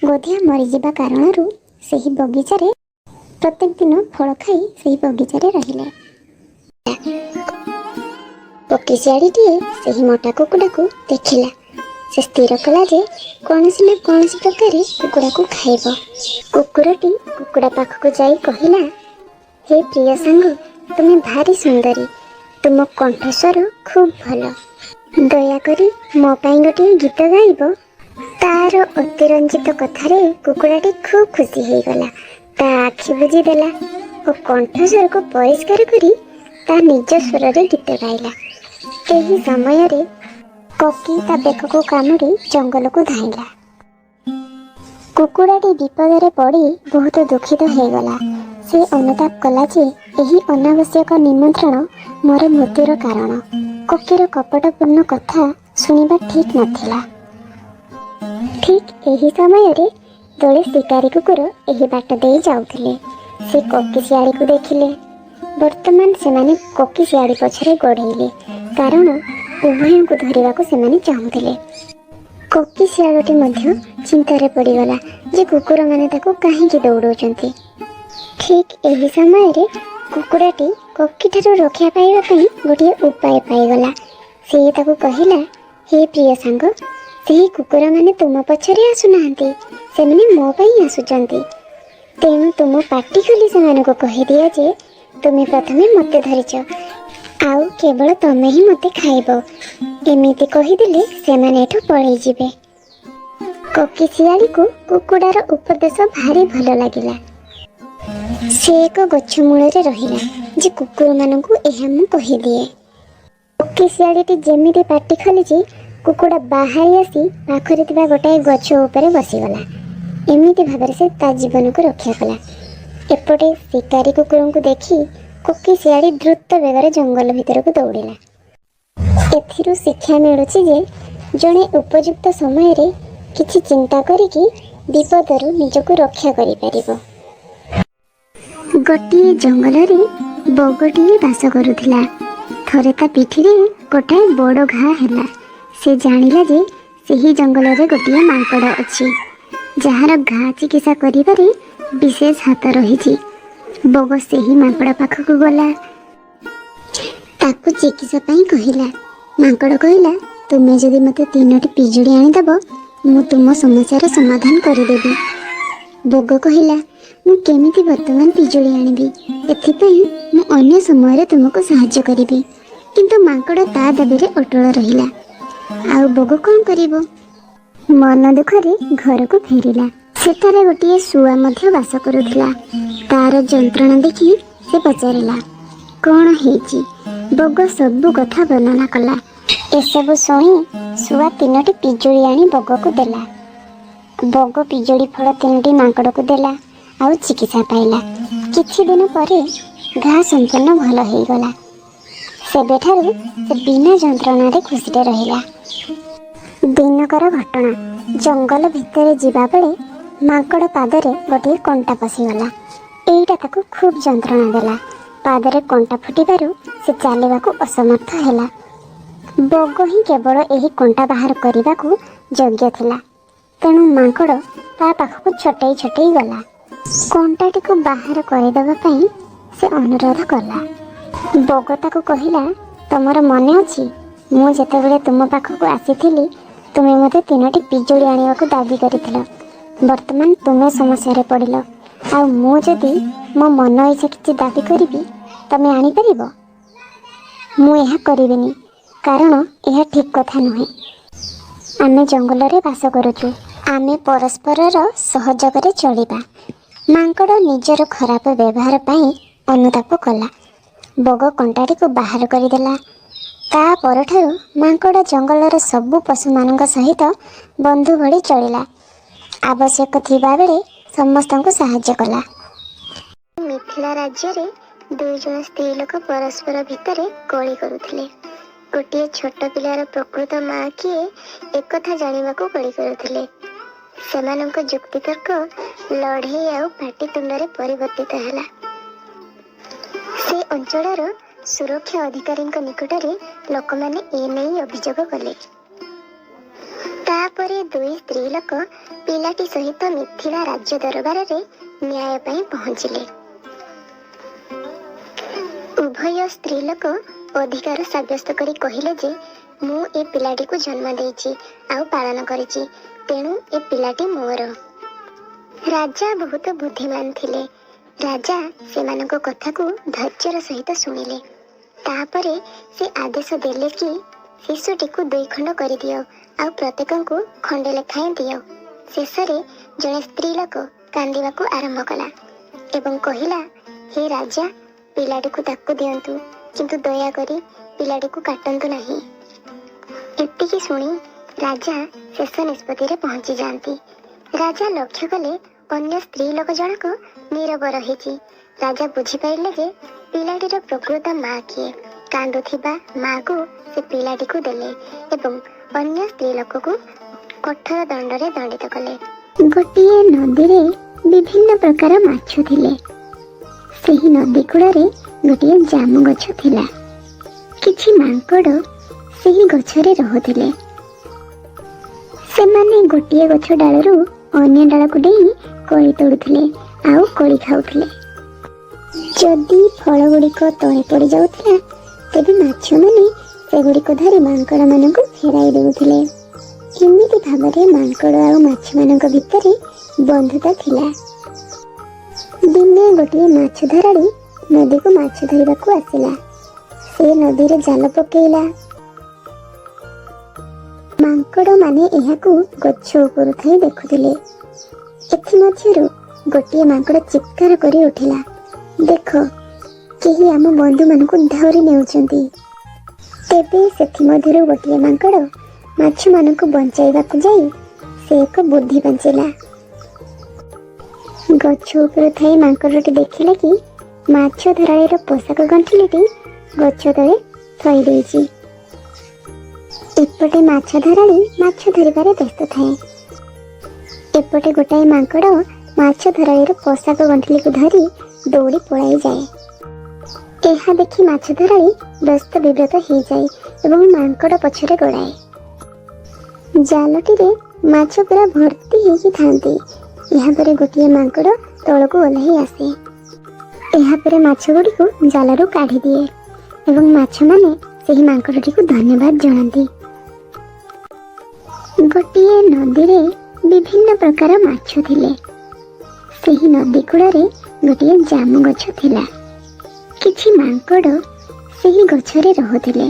ଗୋଧିଆ ମରିଯିବା କାରଣରୁ ସେହି ବଗିଚାରେ ପ୍ରତ୍ୟେକ ଦିନ ଫଳ ଖାଇ ସେହି ବଗିଚାରେ ରହିଲେ। ପକ୍ଷୀଶିଆଳିଟିଏ ସେହି ମୋଟା କୁକୁଡ଼ାକୁ ଦେଖିଲା। ସେ ସ୍ଥିର କଲା ଯେ କୌଣସି ନା କୌଣସି ପ୍ରକାରେ କୁକୁଡ଼ାକୁ ଖାଇବ। କୁକୁରଟି କୁକୁଡ଼ା ପାଖକୁ ଯାଇ କହିଲା, ହେ ପ୍ରିୟ ସାଙ୍ଗ, ତୁମେ ଭାରି ସୁନ୍ଦରୀ। ତୁମ କଣ୍ଠସ୍ୱର ଖୁବ୍ ଭଲ। ଦୟାକରି ମୋ ପାଇଁ ଗୋଟିଏ ଗୀତ ଗାଇବ। ତାର ଅତିରଞ୍ଜିତ କଥାରେ କୁକୁଡ଼ାଟି ଖୁବ୍ ଖୁସି ହେଇଗଲା। ତା ଆଖି ବୁଜିଦେଲା ଓ କଣ୍ଠସ୍ୱରକୁ ପରିଷ୍କାର କରି ତା ନିଜ ସ୍ୱରରେ ଗୀତ ଗାଇଲା। ଏହି ସମୟରେ କୋକି ତା ବେକକୁ କାମୁଡ଼ି ଜଙ୍ଗଲକୁ ଧାଇଁଲା। କୁକୁଡ଼ାଟି ବିପଦରେ ପଡ଼ି ବହୁତ ଦୁଃଖିତ ହେଇଗଲା। ସେ ଅନୁତାପ କଲା ଯେ ଏହି ଅନାବଶ୍ୟକ ନିମନ୍ତ୍ରଣ ମୋର ମୃତ୍ୟୁର କାରଣ। କୋକିର କପଟପୂର୍ଣ୍ଣ କଥା ଶୁଣିବା ଠିକ୍ ନଥିଲା। ଠିକ୍ ଏହି ସମୟରେ ଦଳେ ଶିକାରୀ କୁକୁର ଏହି ବାଟ ଦେଇ ଯାଉଥିଲେ। ସେ କୋକି ଶିଆଳିକୁ ଦେଖିଲେ। ବର୍ତ୍ତମାନ ସେମାନେ କୋକି ଶିଆଳି ପଛରେ ଗୋଡ଼େଇଲେ, କାରଣ ଉଭୟଙ୍କୁ ଧରିବାକୁ ସେମାନେ ଚାହୁଁଥିଲେ। କୋକି ଶିଆଳଟି ମଧ୍ୟ ଚିନ୍ତାରେ ପଡ଼ିଗଲା ଯେ କୁକୁରମାନେ ତାକୁ କାହିଁକି ଦୌଡ଼ଉଛନ୍ତି। ଠିକ୍ ଏହି ସମୟରେ କୁକୁଡ଼ାଟି କୋକିଠାରୁ ରକ୍ଷା ପାଇବା ପାଇଁ ଗୋଟିଏ ଉପାୟ ପାଇଗଲା। ସେ ତାକୁ କହିଲା, ହେ ପ୍ରିୟ ସାଙ୍ଗ, ସେହି କୁକୁରମାନେ ତୁମ ପଛରେ ଆସୁନାହାନ୍ତି, ସେମାନେ ମୋ ପାଇଁ ଆସୁଛନ୍ତି। ତେଣୁ ତୁମ ପାଟି ଖୋଲି ସେମାନଙ୍କୁ କହିଦିଅ ଯେ ତୁମେ ପ୍ରଥମେ ମୋତେ ଧରିଛ, ଆଉ କେବଳ ତମେ ହିଁ ମୋତେ ଖାଇବ। ଏମିତି କହିଦେଲେ ସେମାନେ ଏଠୁ ପଳେଇଯିବେ। କୋକି ଶିଆଳିକୁ କୁକୁଡ଼ାର ଉପଦେଶ ଭାରି ଭଲ ଲାଗିଲା। ସେ ଏକ ଗଛ ମୂଳରେ ରହିଲା ଯେ କୁକୁରମାନଙ୍କୁ ଏହା ମୁଁ କହିଦିଏ। କୋକି ଶିଆଳିଟି ଯେମିତି ପାଟି ଖୋଲିଛି, କୁକୁଡ଼ା ବାହାରି ଆସି ପାଖରେ ଥିବା ଗୋଟାଏ ଗଛ ଉପରେ ବସିଗଲା। ଏମିତି ଭାବରେ ସେ ତା ଜୀବନକୁ ରକ୍ଷା କଲା। ଏପଟେ ଶିକାରୀ କୁକୁରଙ୍କୁ ଦେଖି କୋକି ଶିଆଳି ଦ୍ରୁତ ବେଗରେ ଜଙ୍ଗଲ ଭିତରକୁ ଦୌଡ଼ିଲା। ଏଥିରୁ ଶିକ୍ଷା ମିଳୁଛି ଯେ ଜଣେ ଉପଯୁକ୍ତ ସମୟରେ କିଛି ଚିନ୍ତା କରିକି ବିପଦରୁ ନିଜକୁ ରକ୍ଷା କରିପାରିବ। ଗୋଟିଏ ଜଙ୍ଗଲରେ ବଗଟିଏ ବାସ କରୁଥିଲା। ଥରେ ତା ପିଠିରେ ଗୋଟାଏ ବଡ଼ ଘା ହେଲା। ସେ ଜାଣିଲା ଯେ ସେହି ଜଙ୍ଗଲରେ ଗୋଟିଏ ମାଙ୍କଡ଼ ଅଛି, ଯାହାର ଘା ଚିକିତ୍ସା କରିବାରେ ବିଶେଷ ହାତ ରହିଛି। ବଗ ସେହି ମାଙ୍କଡ଼ ପାଖକୁ ଗଲା। ତାକୁ ଚିକିତ୍ସା ପାଇଁ କହିଲା। ମାଙ୍କଡ଼ କହିଲା, ତୁମେ ଯଦି ମୋତେ 3ଟି ପିଜୁଳି ଆଣିଦେବ, ମୁଁ ତୁମ ସମସ୍ୟାର ସମାଧାନ କରିଦେବି। ବଗ କହିଲା, ମୁଁ କେମିତି ବର୍ତ୍ତମାନ ପିଜୁଳି ଆଣିବି? ଏଥିପାଇଁ ମୁଁ ଅନ୍ୟ ସମୟରେ ତୁମକୁ ସାହାଯ୍ୟ କରିବି। କିନ୍ତୁ ମାଙ୍କଡ଼ ତା ଦାବିରେ ଅଟଳ ରହିଲା। ଆଉ ବଗ କ'ଣ କରିବ? ମନ ଦୁଃଖରେ ଘରକୁ ଫେରିଲା। ସେଠାରେ ଗୋଟିଏ ଶୁଆ ମଧ୍ୟ ବାସ କରୁଥିଲା। ତାର ଯନ୍ତ୍ରଣା ଦେଖି ସେ ପଚାରିଲା, କ'ଣ ହେଇଛି? ବଗ ସବୁ କଥା ବର୍ଣ୍ଣନା କଲା। ଏସବୁ ଶୁଣି ଶୁଆ 3ଟି ପିଜୁଳି ଆଣି ବଗକୁ ଦେଲା। ବଗ ପିଜୁଳି ଫଳ 3ଟି ମାଙ୍କଡ଼କୁ ଦେଲା ଆଉ ଚିକିତ୍ସା ପାଇଲା। କିଛି ଦିନ ପରେ ଘା ସମ୍ପୂର୍ଣ୍ଣ ଭଲ ହେଇଗଲା। ସେବେଠାରୁ ସେ ବିନା ଯନ୍ତ୍ରଣାରେ ଖୁସିରେ ରହିଲା। ଦିନକର ଘଟଣା। ଜଙ୍ଗଲ ଭିତରେ ଯିବାବେଳେ ମାଙ୍କଡ଼ ପାଦରେ ଗୋଟିଏ କଣ୍ଟା ପଶିଗଲା। ଏଇଟା ତାକୁ ଖୁବ୍ ଯନ୍ତ୍ରଣା ଦେଲା। ପାଦରେ କଣ୍ଟା ଫୁଟିବାରୁ ସେ ଚାଲିବାକୁ ଅସମର୍ଥ ହେଲା। ବଗ ହିଁ କେବଳ ଏହି କଣ୍ଟା ବାହାର କରିବାକୁ ଯୋଗ୍ୟ ଥିଲା। ତେଣୁ ମାଙ୍କଡ଼ ତା ପାଖକୁ ଛଟେଇ ଛଟେଇ ଗଲା। କଣ୍ଟାଟିକୁ ବାହାର କରିଦେବା ପାଇଁ ସେ ଅନୁରୋଧ କଲା। ବଗ ତାକୁ କହିଲା, ତମର ମନେ ଅଛି, ମୁଁ ଯେତେବେଳେ ତୁମ ପାଖକୁ ଆସିଥିଲି, ତୁମେ ମୋତେ 3ଟି ପିଜୁଳି ଆଣିବାକୁ ଦାବି କରିଥିଲ। ବର୍ତ୍ତମାନ ତୁମେ ସମସ୍ୟାରେ ପଡ଼ିଲ, ଆଉ ମୁଁ ଯଦି ମୋ ମନ ଇଚ୍ଛା କିଛି ଦାବି କରିବି, ତମେ ଆଣିପାରିବ? ମୁଁ ଏହା କରିବିନି, କାରଣ ଏହା ଠିକ୍ କଥା ନୁହେଁ। ଆମେ ଜଙ୍ଗଲରେ ବାସ କରୁଛୁ, ଆମେ ପରସ୍ପରର ସହଯୋଗରେ ଚଳିବା। ମାଙ୍କଡ଼ ନିଜର ଖରାପ ବ୍ୟବହାର ପାଇଁ ଅନୁତାପ କଲା। ବଗ କଣ୍ଟାଟିକୁ ବାହାର କରିଦେଲା। ତା ପରଠାରୁ ମାଙ୍କଡ଼ ଜଙ୍ଗଲର ସବୁ ପଶୁମାନଙ୍କ ସହିତ ବନ୍ଧୁ ଭଳି ଚଳିଲା। ଆବଶ୍ୟକ ଥିବାବେଳେ ସମସ୍ତଙ୍କୁ ସାହାଯ୍ୟ କଲା। ମିଥିଳା ରାଜ୍ୟରେ 2 ଜଣ ସ୍ତ୍ରୀ ଲୋକ ପରସ୍ପର ଭିତରେ କଳି କରୁଥିଲେ। ଗୋଟିଏ ଛୋଟ ପିଲାର ପ୍ରକୃତ ମା କିଏ, ଏକଥା ଜାଣିବାକୁ କଳି କରୁଥିଲେ। ସେମାନଙ୍କ ଯୁକ୍ତିତର୍କ ଲଢ଼େଇ ଆଉ ପାଟିତୁଣ୍ଡରେ ପରିବର୍ତ୍ତିତ ହେଲା। ସେ ଅଞ୍ଚଳର ସୁରକ୍ଷା ଅଧିକାରୀଙ୍କ ନିକଟରେ ଲୋକମାନେ ଏ ନେଇ ଅଭିଯୋଗ କଲେ। ତାପରେ 2 ସ୍ତ୍ରୀ ଲୋକ ପିଲାଟି ସହିତ ମିଥିଳା ରାଜ୍ୟ ଦରବାରରେ ନ୍ୟାୟ ପାଇଁ ପହଞ୍ଚିଲେ। ଉଭୟ ସ୍ତ୍ରୀ ଲୋକ ଅଧିକାର ସାବ୍ୟସ୍ତ କରି କହିଲେ ଯେ ମୁଁ ଏ ପିଲାଟିକୁ ଜନ୍ମ ଦେଇଛି ଆଉ ପାଳନ କରିଛି, ତେଣୁ ଏ ପିଲାଟି ମୋର। ରାଜା ବହୁତ ବୁଦ୍ଧିମାନ ଥିଲେ। ରାଜା ସେମାନଙ୍କ କଥାକୁ ଧୈର୍ଯ୍ୟର ସହିତ ଶୁଣିଲେ। ତାପରେ ସେ ଆଦେଶ ଦେଲେ କି ଶିଶୁଟିକୁ 2 ଖଣ୍ଡ କରିଦିଅ ଆଉ ପ୍ରତ୍ୟେକଙ୍କୁ ଖଣ୍ଡେ ଲେଖାଏଁ ଦିଅ। ଶେଷରେ ଜଣେ ସ୍ତ୍ରୀ ଲୋକ କାନ୍ଦିବାକୁ ଆରମ୍ଭ କଲା ଏବଂ କହିଲା, ହେ ରାଜା, ପିଲାଟିକୁ ତାକୁ ଦିଅନ୍ତୁ, କିନ୍ତୁ ଦୟାକରି ପିଲାଟିକୁ କାଟନ୍ତୁ ନାହିଁ। ଏତିକି ଶୁଣି ରାଜା ଶେଷ ନିଷ୍ପତ୍ତିରେ ପହଞ୍ଚି ଯାଆନ୍ତି। ରାଜା ଲକ୍ଷ୍ୟ କଲେ ଅନ୍ୟ ସ୍ତ୍ରୀ ଲୋକ ଜଣକ ନୀରବ ରହିଛି। ରାଜା ବୁଝିପାରିଲେ ଯେ ପିଲାଟିର ପ୍ରକୃତ ମା କିଏ। କାନ୍ଦୁଥିବା ମାକୁ ସେ ପିଲାଟିକୁ ଦେଲେ ଏବଂ ଅନ୍ୟ ସ୍ତ୍ରୀ ଲୋକକୁ କଠୋର ଦଣ୍ଡରେ ଦଣ୍ଡିତ କଲେ। ଗୋଟିଏ ନଦୀରେ ବିଭିନ୍ନ ପ୍ରକାର ମାଛ ଥିଲେ। ସେହି ନଦୀ କୂଳରେ ଗୋଟିଏ ଜାମୁ ଗଛ ଥିଲା। କିଛି ମାଙ୍କଡ଼ ସେହି ଗଛରେ ରହୁଥିଲେ। ସେମାନେ ଗୋଟିଏ ଗଛ ଡାଳରୁ ଅନ୍ୟ ଡାଳକୁ ଡେଇଁ କୋଳି ତୋଳୁଥିଲେ ଆଉ କୋଳି ଖାଉଥିଲେ। ଯଦି ଫଳ ଗୁଡ଼ିକ ତଳେ ପଡ଼ି ଯାଉଥିଲା, ତେବେ ମାଛମାନେ ସେଗୁଡ଼ିକ ଧରି ମାଙ୍କଡ଼ମାନଙ୍କୁ ଫେରାଇ ଦେଉଥିଲେ। ଏମିତି ଭାବରେ ମାଙ୍କଡ଼ ଆଉ ମାଛମାନଙ୍କ ଭିତରେ ବନ୍ଧୁତା ଥିଲା। ଦିନେ ଗୋଟିଏ ମାଛ ଧରାଳି ନଦୀକୁ ମାଛ ଧରିବାକୁ ଆସିଲା। ସେ ନଦୀରେ ଜାଲ ପକେଇଲା। ମାଙ୍କଡ଼ମାନେ ଏହାକୁ ଗଛ ଉପରୁ ଥାଇ ଦେଖୁଥିଲେ। ଏଥିମଧ୍ୟରୁ ଗୋଟିଏ ମାଙ୍କଡ଼ ଚିତ୍କାର କରି ଉଠିଲା, ଦେଖ, କେହି ଆମ ବନ୍ଧୁମାନଙ୍କୁ ଧରି ନେଉଛନ୍ତି। ତେବେ ସେଥିମଧ୍ୟରୁ ଗୋଟିଏ ମାଙ୍କଡ଼ ମାଛମାନଙ୍କୁ ବଞ୍ଚାଇବାକୁ ଯାଇ ସେ ଏକ ବୁଦ୍ଧି ପାଞ୍ଚିଲା। ଗଛ ଉପରେ ଥାଇ ମାଙ୍କଡ଼ଟି ଦେଖିଲା କି ମାଛ ଧରାଳିର ପୋଷାକ ଗଣ୍ଠିଲିଟି ଗଛ ତଳେ ଥୋଇ ଦେଇଛି। ଏପଟେ ମାଛ ଧରାଳି ମାଛ ଧରିବାରେ ବ୍ୟସ୍ତ ଥାଏ। ଏପଟେ ଗୋଟାଏ ମାଙ୍କଡ଼ ମାଛ ଧରାଳିର ପୋଷାକ ଗଣ୍ଠିଲିକୁ ଧରି ଦୌଡ଼ି ପଳାଇ ଯାଏ। ଏହା ଦେଖି ମାଛ ଧରାଳି ବ୍ୟସ୍ତ ବିବ୍ରତ ହେଇଯାଏ ଏବଂ ମାଙ୍କଡ଼ ପଛରେ ଗୋଡ଼ାଏ। ଜାଲଟିରେ ମାଛ ପୁରା ଭର୍ତ୍ତି ହେଇକି ଥାନ୍ତି। ଏହାପରେ ଗୋଟିଏ ମାଙ୍କଡ଼ ତଳକୁ ଓହ୍ଲାଇ ଆସେ। ଏହାପରେ ମାଛ ଗୁଡ଼ିକୁ ଜାଲରୁ କାଢ଼ି ଦିଏ ଏବଂ ମାଛମାନେ ସେହି ମାଙ୍କଡ଼ଟିକୁ ଧନ୍ୟବାଦ ଜଣାନ୍ତି। ଗୋଟିଏ ନଦୀରେ ବିଭିନ୍ନ ପ୍ରକାର ମାଛ ଥିଲେ। ସେହି ନଦୀ କୂଳରେ ଗୋଟିଏ ଜାମୁ ଗଛ ଥିଲା। କିଛି ମାଙ୍କଡ଼ ସେହି ଗଛରେ ରହୁଥିଲେ।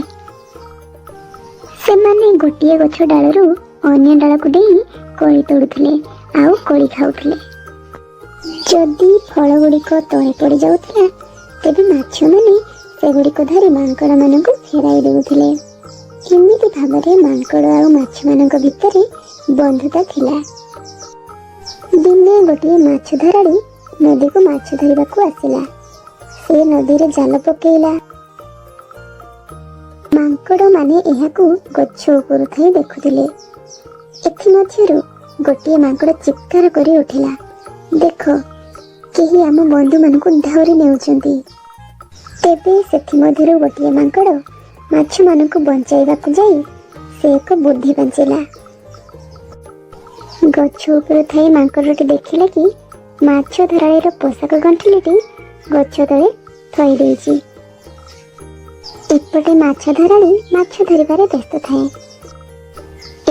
ସେମାନେ ଗୋଟିଏ ଗଛ ଡାଳରୁ ଅନ୍ୟ ଡାଳକୁ ଡେଇଁ କୋଳି ତୋଳୁଥିଲେ ଆଉ କୋଳି ଖାଉଥିଲେ। ଯଦି ଫଳ ଗୁଡ଼ିକ ତଳେ ପଡ଼ି ଯାଉଥିଲା, ତେବେ ମାଛମାନେ ସେଗୁଡ଼ିକ ଧରି ମାଙ୍କଡ଼ମାନଙ୍କୁ ଫେରାଇ ଦେଉଥିଲେ। ଏମିତି ଭାବରେ ମାଙ୍କଡ଼ ଆଉ ମାଛମାନଙ୍କ ଭିତରେ ବନ୍ଧୁତା ଥିଲା। ଦିନେ ଗୋଟିଏ ମାଛ ଧରାଳି ନଦୀକୁ ମାଛ ଧରିବାକୁ ଆସିଲା। ସେ ନଦୀରେ ଜାଲ ପକେଇଲା। ମାଙ୍କଡ଼ମାନେ ଏହାକୁ ଗଛ ଉପରୁ ଥାଇ ଦେଖୁଥିଲେ। ଏଥିମଧ୍ୟରୁ ଗୋଟିଏ ମାଙ୍କଡ଼ ଚିତ୍କାର କରି ଉଠିଲା, ଦେଖ, କେହି ଆମ ବନ୍ଧୁମାନଙ୍କୁ ଧରି ନେଉଛନ୍ତି। ତେବେ ସେଥିମଧ୍ୟରୁ ଗୋଟିଏ ମାଙ୍କଡ଼ ମାଛମାନଙ୍କୁ ବଞ୍ଚାଇବାକୁ ଯାଇ ସେ ଏକ ବୁଦ୍ଧି ପାଞ୍ଚିଲା। ଗଛ ଉପରେ ଥାଇ ମାଙ୍କଡ଼ଟି ଦେଖିଲା କି ମାଛ ଧରାଳିର ପୋଷାକ ଗଣ୍ଠିଲିଟି ଗଛ ତଳେ ଥୋଇ ଦେଇଛି। ଏପଟେ ମାଛ ଧରାଳି ମାଛ ଧରିବାରେ ବ୍ୟସ୍ତ ଥାଏ।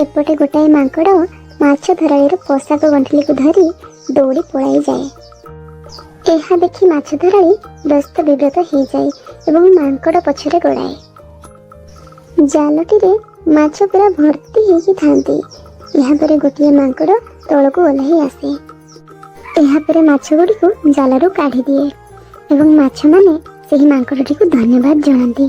ଏପଟେ ଗୋଟାଏ ମାଙ୍କଡ଼ ମାଛ ଧରାଳିର ପୋଷାକ ଗଣ୍ଠିଲିକୁ ଧରି ଦୌଡ଼ି ପଳାଇ ଯାଏ। ଏହା ଦେଖି ମାଛ ଧରାଳି ବ୍ୟସ୍ତ ବିବ୍ରତ ହେଇଯାଏ ଏବଂ ମାଙ୍କଡ଼ ପଛରେ ଗୋଡ଼ାଏ। ଜାଲଟିରେ ମାଛ ପୁରା ଭର୍ତ୍ତି ହେଇକି ଥାନ୍ତି। ଏହାପରେ ଗୋଟିଏ ମାଙ୍କଡ଼ ତଳକୁ ଓହ୍ଲାଇ ଆସେ। ଏହାପରେ ମାଛ ଗୁଡ଼ିକୁ ଜାଲରୁ କାଢ଼ି ଦିଏ ଏବଂ ମାଛମାନେ ସେହି ମାଙ୍କଡ଼ଟିକୁ ଧନ୍ୟବାଦ ଜଣାନ୍ତି।